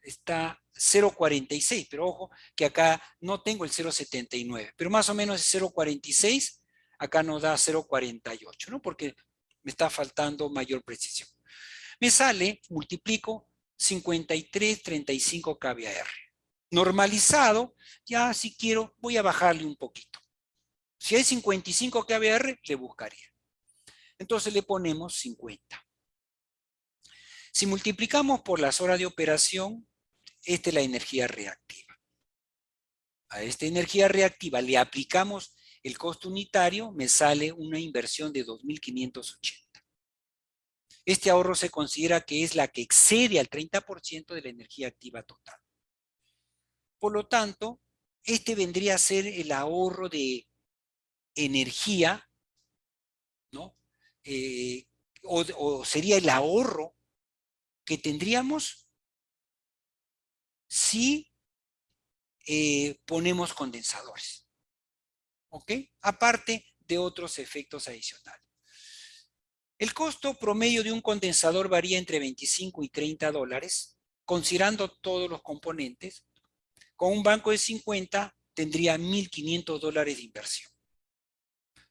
está 0,46, pero ojo que acá no tengo el 0,79, pero más o menos es 0,46, acá nos da 0,48, ¿no? Porque me está faltando mayor precisión. Me sale, multiplico 53,35 kVAr. Normalizado, ya si quiero voy a bajarle un poquito. Si hay 55 kVAr, le buscaría. Entonces le ponemos 50. Si multiplicamos por las horas de operación, esta es la energía reactiva. A esta energía reactiva le aplicamos el costo unitario, me sale una inversión de 2.580. Este ahorro se considera que es la que excede al 30% de la energía activa total. Por lo tanto, este vendría a ser el ahorro de energía, ¿no? O sería el ahorro que tendríamos si ponemos condensadores. ¿Ok? Aparte de otros efectos adicionales. El costo promedio de un condensador varía entre 25 y 30 dólares, considerando todos los componentes. Con un banco de 50 tendría 1.500 dólares de inversión.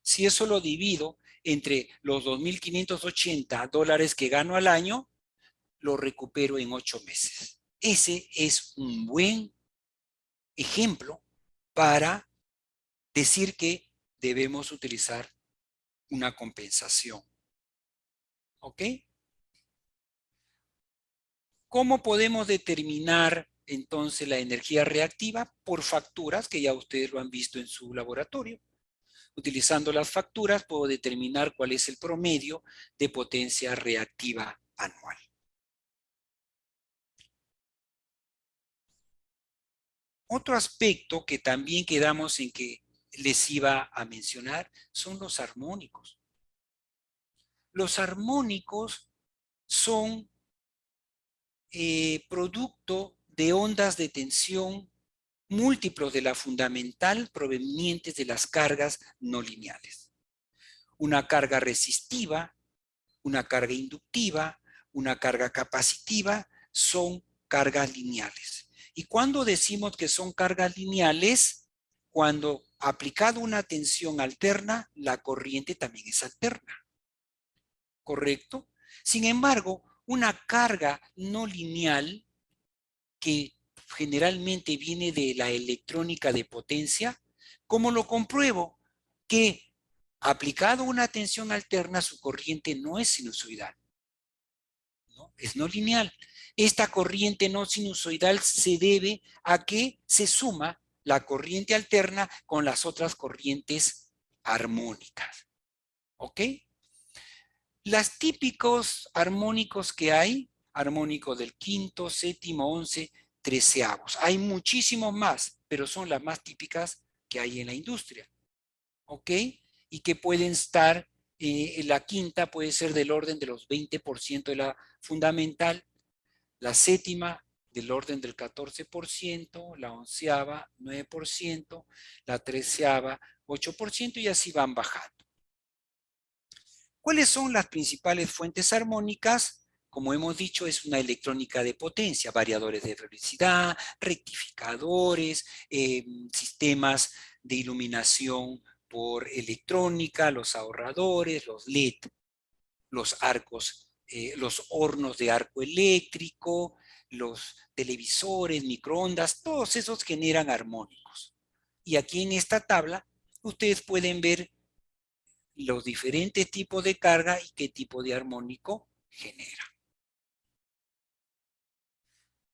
Si eso lo divido entre los $2.580 que gano al año, lo recupero en 8 meses. Ese es un buen ejemplo para decir que debemos utilizar una compensación. ¿Ok? ¿Cómo podemos determinar entonces la energía reactiva? Por facturas, que ya ustedes lo han visto en su laboratorio. Utilizando las facturas puedo determinar cuál es el promedio de potencia reactiva anual. Otro aspecto que también quedamos en que les iba a mencionar son los armónicos. Los armónicos son producto de ondas de tensión múltiplos de la fundamental provenientes de las cargas no lineales. Una carga resistiva, una carga inductiva, una carga capacitiva son cargas lineales. Y cuando decimos que son cargas lineales, cuando aplicado una tensión alterna, la corriente también es alterna. ¿Correcto? Sin embargo, una carga no lineal que generalmente viene de la electrónica de potencia, ¿cómo lo compruebo? Que aplicado una tensión alterna, su corriente no es sinusoidal, ¿no? Es no lineal. Esta corriente no sinusoidal se debe a que se suma la corriente alterna con las otras corrientes armónicas. ¿Ok? Las típicos armónicos que hay, armónico del quinto, séptimo, 11, treceavos. Hay muchísimos más, pero son las más típicas que hay en la industria. ¿Ok? Y que pueden estar, la quinta puede ser del orden de los 20% de la fundamental, la séptima del orden del 14%, la onceava 9%, la treceava 8% y así van bajando. ¿Cuáles son las principales fuentes armónicas? Como hemos dicho, es una electrónica de potencia, variadores de velocidad, rectificadores, sistemas de iluminación por electrónica, los ahorradores, los LED, los arcos, los hornos de arco eléctrico, los televisores, microondas, todos esos generan armónicos. Y aquí en esta tabla ustedes pueden ver los diferentes tipos de carga y qué tipo de armónico genera.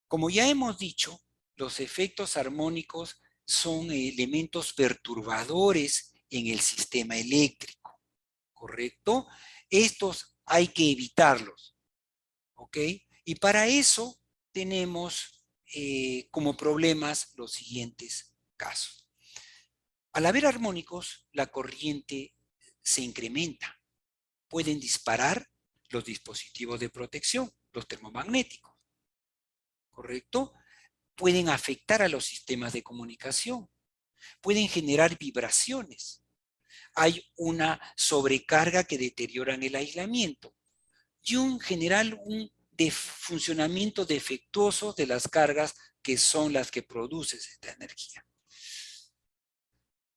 Como ya hemos dicho, los efectos armónicos son elementos perturbadores en el sistema eléctrico, ¿correcto? Estos hay que evitarlos, ¿ok? Y para eso tenemos como problemas los siguientes casos. Al haber armónicos, la corriente se incrementa. Pueden disparar los dispositivos de protección, los termomagnéticos, ¿correcto? Pueden afectar a los sistemas de comunicación, pueden generar vibraciones. Hay una sobrecarga que deteriora el aislamiento y un funcionamiento defectuoso de las cargas que son las que producen esta energía.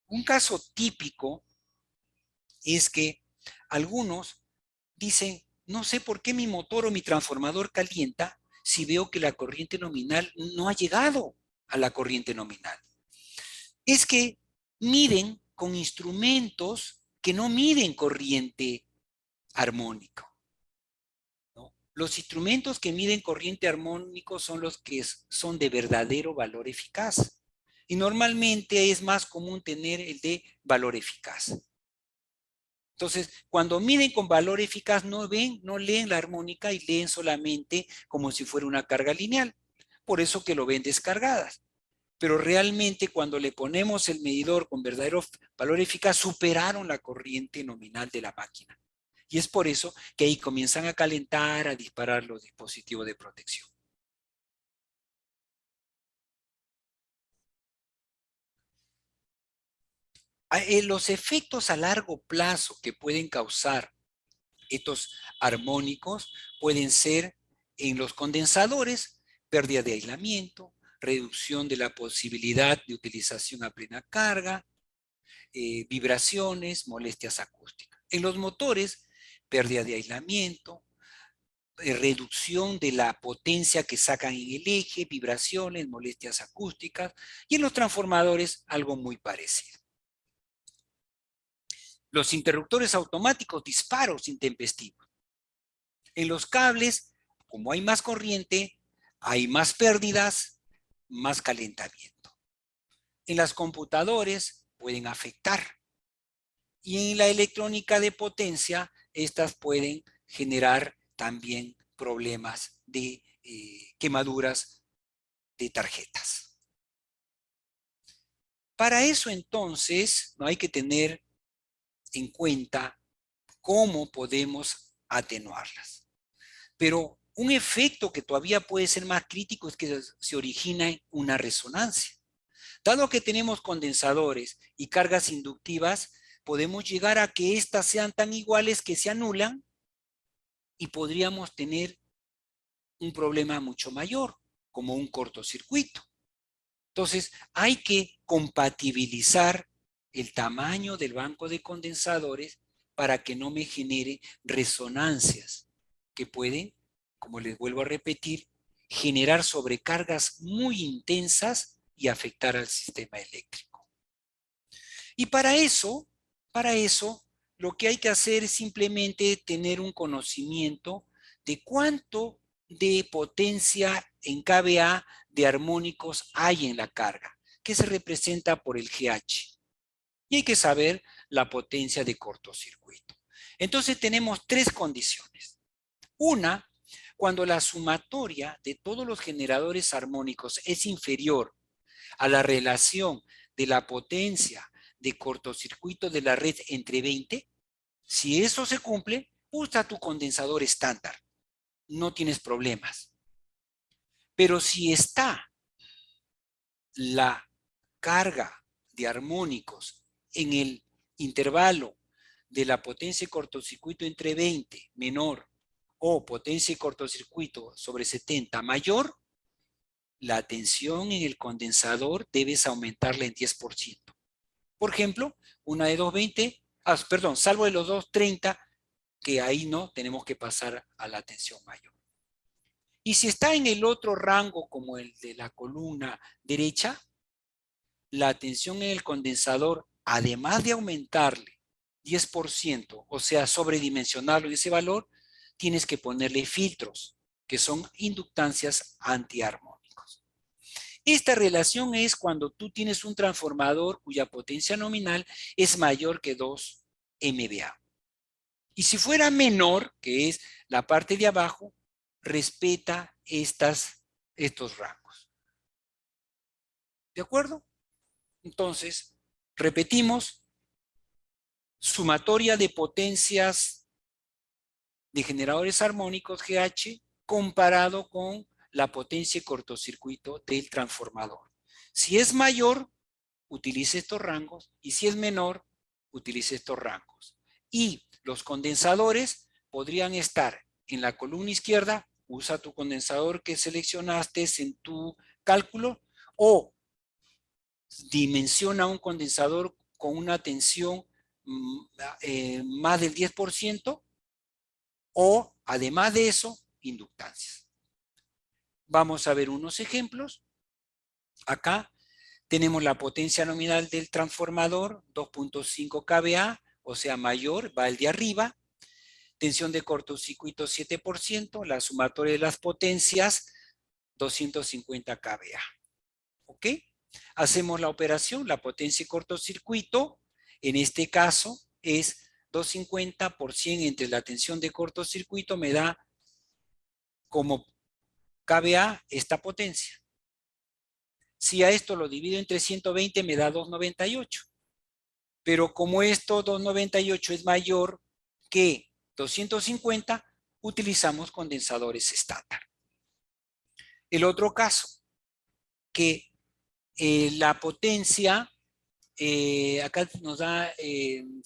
Un caso típico es que algunos dicen, no sé por qué mi motor o mi transformador calienta si veo que la corriente nominal no ha llegado a la corriente nominal. Es que miden con instrumentos que no miden corriente armónica, ¿no? Los instrumentos que miden corriente armónico son los que son de verdadero valor eficaz. Y normalmente es más común tener el de valor eficaz. Entonces, cuando miden con valor eficaz, no leen la armónica y leen solamente como si fuera una carga lineal. Por eso que lo ven descargadas. Pero realmente cuando le ponemos el medidor con verdadero valor eficaz, superaron la corriente nominal de la máquina. Y es por eso que ahí comienzan a calentar, a disparar los dispositivos de protección. Los efectos a largo plazo que pueden causar estos armónicos pueden ser en los condensadores, pérdida de aislamiento, reducción de la posibilidad de utilización a plena carga, vibraciones, molestias acústicas. En los motores, pérdida de aislamiento, reducción de la potencia que sacan en el eje, vibraciones, molestias acústicas, y en los transformadores algo muy parecido. Los interruptores automáticos, disparos intempestivos. En los cables, como hay más corriente, hay más pérdidas, más calentamiento. En las computadoras pueden afectar. Y en la electrónica de potencia, estas pueden generar también problemas de quemaduras de tarjetas. Para eso entonces no hay que tener en cuenta cómo podemos atenuarlas. Pero un efecto que todavía puede ser más crítico es que se origina en una resonancia. Dado que tenemos condensadores y cargas inductivas, podemos llegar a que éstas sean tan iguales que se anulan y podríamos tener un problema mucho mayor, como un cortocircuito. Entonces, hay que compatibilizar el tamaño del banco de condensadores para que no me genere resonancias que pueden, como les vuelvo a repetir, generar sobrecargas muy intensas y afectar al sistema eléctrico. Y para eso, lo que hay que hacer es simplemente tener un conocimiento de cuánto de potencia en kVA de armónicos hay en la carga, que se representa por el GH. Y hay que saber la potencia de cortocircuito. Entonces tenemos tres condiciones. Una, cuando la sumatoria de todos los generadores armónicos es inferior a la relación de la potencia de cortocircuito de la red entre 20, si eso se cumple, usa tu condensador estándar. No tienes problemas. Pero si está la carga de armónicos en el intervalo de la potencia de cortocircuito entre 20 menor o potencia de cortocircuito sobre 70 mayor, la tensión en el condensador debes aumentarla en 10%. Por ejemplo, una de 220, salvo de los 230, que ahí no tenemos que pasar a la tensión mayor. Y si está en el otro rango, como el de la columna derecha, la tensión en el condensador, además de aumentarle 10%, o sea, sobredimensionarlo en ese valor, tienes que ponerle filtros, que son inductancias antiarmónicos. Esta relación es cuando tú tienes un transformador cuya potencia nominal es mayor que 2 MVA. Y si fuera menor, que es la parte de abajo, respeta estos rangos. ¿De acuerdo? Entonces, repetimos, sumatoria de potencias de generadores armónicos GH comparado con la potencia de cortocircuito del transformador. Si es mayor, utilice estos rangos, y si es menor, utilice estos rangos. Y los condensadores podrían estar en la columna izquierda, usa tu condensador que seleccionaste en tu cálculo, o dimensiona un condensador con una tensión más del 10%, o además de eso, inductancias. Vamos a ver unos ejemplos. Acá tenemos la potencia nominal del transformador, 2.5 kVA, o sea mayor, va el de arriba. Tensión de cortocircuito 7%, la sumatoria de las potencias, 250 kVA. ¿Ok? Hacemos la operación, la potencia de cortocircuito, en este caso es 250 por 100 entre la tensión de cortocircuito, me da como kVA esta potencia. Si a esto lo divido entre 120 me da 298. Pero como esto 298 es mayor que 250, utilizamos condensadores estándar. El otro caso, que la potencia, acá nos da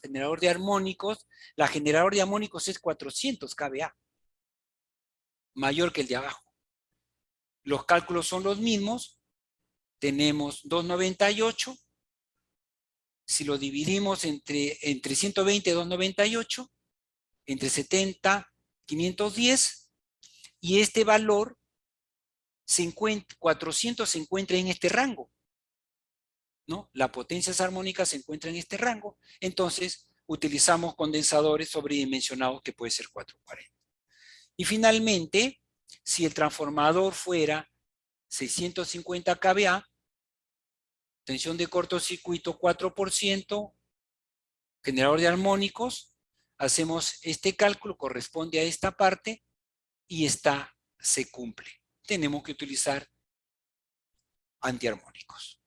generador de armónicos, la generador de armónicos es 400 kVA, mayor que el de abajo. Los cálculos son los mismos, tenemos 298 si lo dividimos entre 120 y 298, entre 70, 510, y este valor 400 se encuentra en este rango, ¿no? La potencia armónica se encuentra en este rango, entonces utilizamos condensadores sobredimensionados que puede ser 440. Y finalmente, si el transformador fuera 650 kVA, tensión de cortocircuito 4%, generador de armónicos, hacemos este cálculo, corresponde a esta parte y se cumple. Tenemos que utilizar antiarmónicos.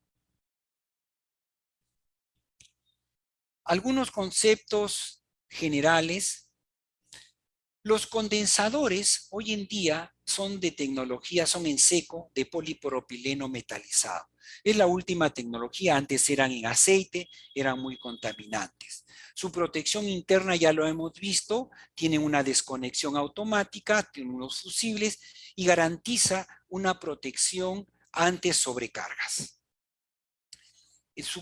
Algunos conceptos generales. Los condensadores hoy en día son de tecnología, son en seco, de polipropileno metalizado. Es la última tecnología, antes eran en aceite, eran muy contaminantes. Su protección interna ya lo hemos visto, tiene una desconexión automática, tiene unos fusibles y garantiza una protección ante sobrecargas.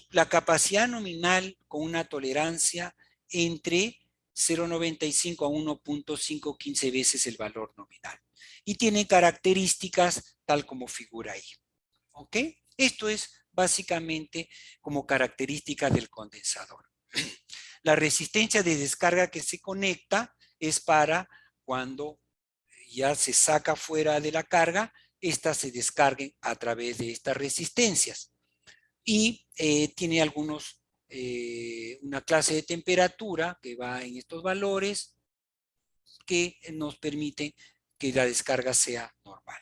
La capacidad nominal con una tolerancia entre 0,95 a 1,515 veces el valor nominal. Y tiene características tal como figura ahí. ¿Ok? Esto es básicamente como característica del condensador. La resistencia de descarga que se conecta es para cuando ya se saca fuera de la carga, estas se descarguen a través de estas resistencias. Y tiene una clase de temperatura que va en estos valores que nos permite que la descarga sea normal.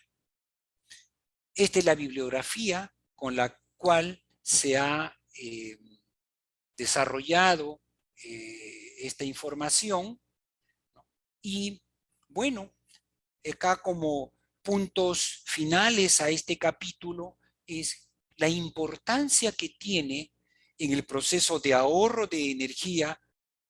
Esta es la bibliografía con la cual se ha desarrollado esta información. Y bueno, acá como puntos finales a este capítulo es la importancia que tiene en el proceso de ahorro de energía,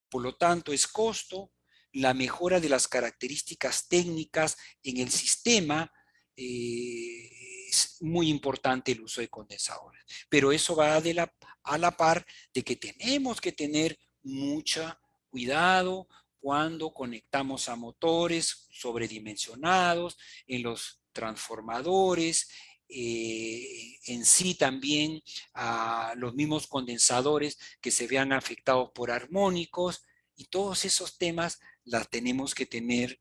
por lo tanto es costo, la mejora de las características técnicas en el sistema, es muy importante el uso de condensadores. Pero eso va a la par de que tenemos que tener mucho cuidado cuando conectamos a motores sobredimensionados, en los transformadores, en sí también a los mismos condensadores que se vean afectados por armónicos, y todos esos temas las tenemos que tener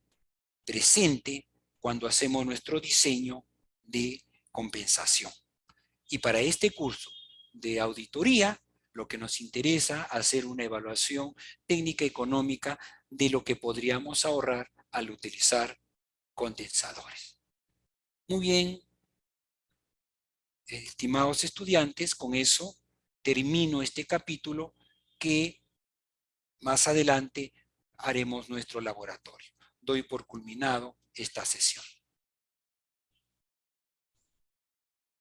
presente cuando hacemos nuestro diseño de compensación. Y para este curso de auditoría, lo que nos interesa es hacer una evaluación técnica económica de lo que podríamos ahorrar al utilizar condensadores. Muy bien, estimados estudiantes, con eso termino este capítulo que más adelante haremos nuestro laboratorio. Doy por culminado esta sesión.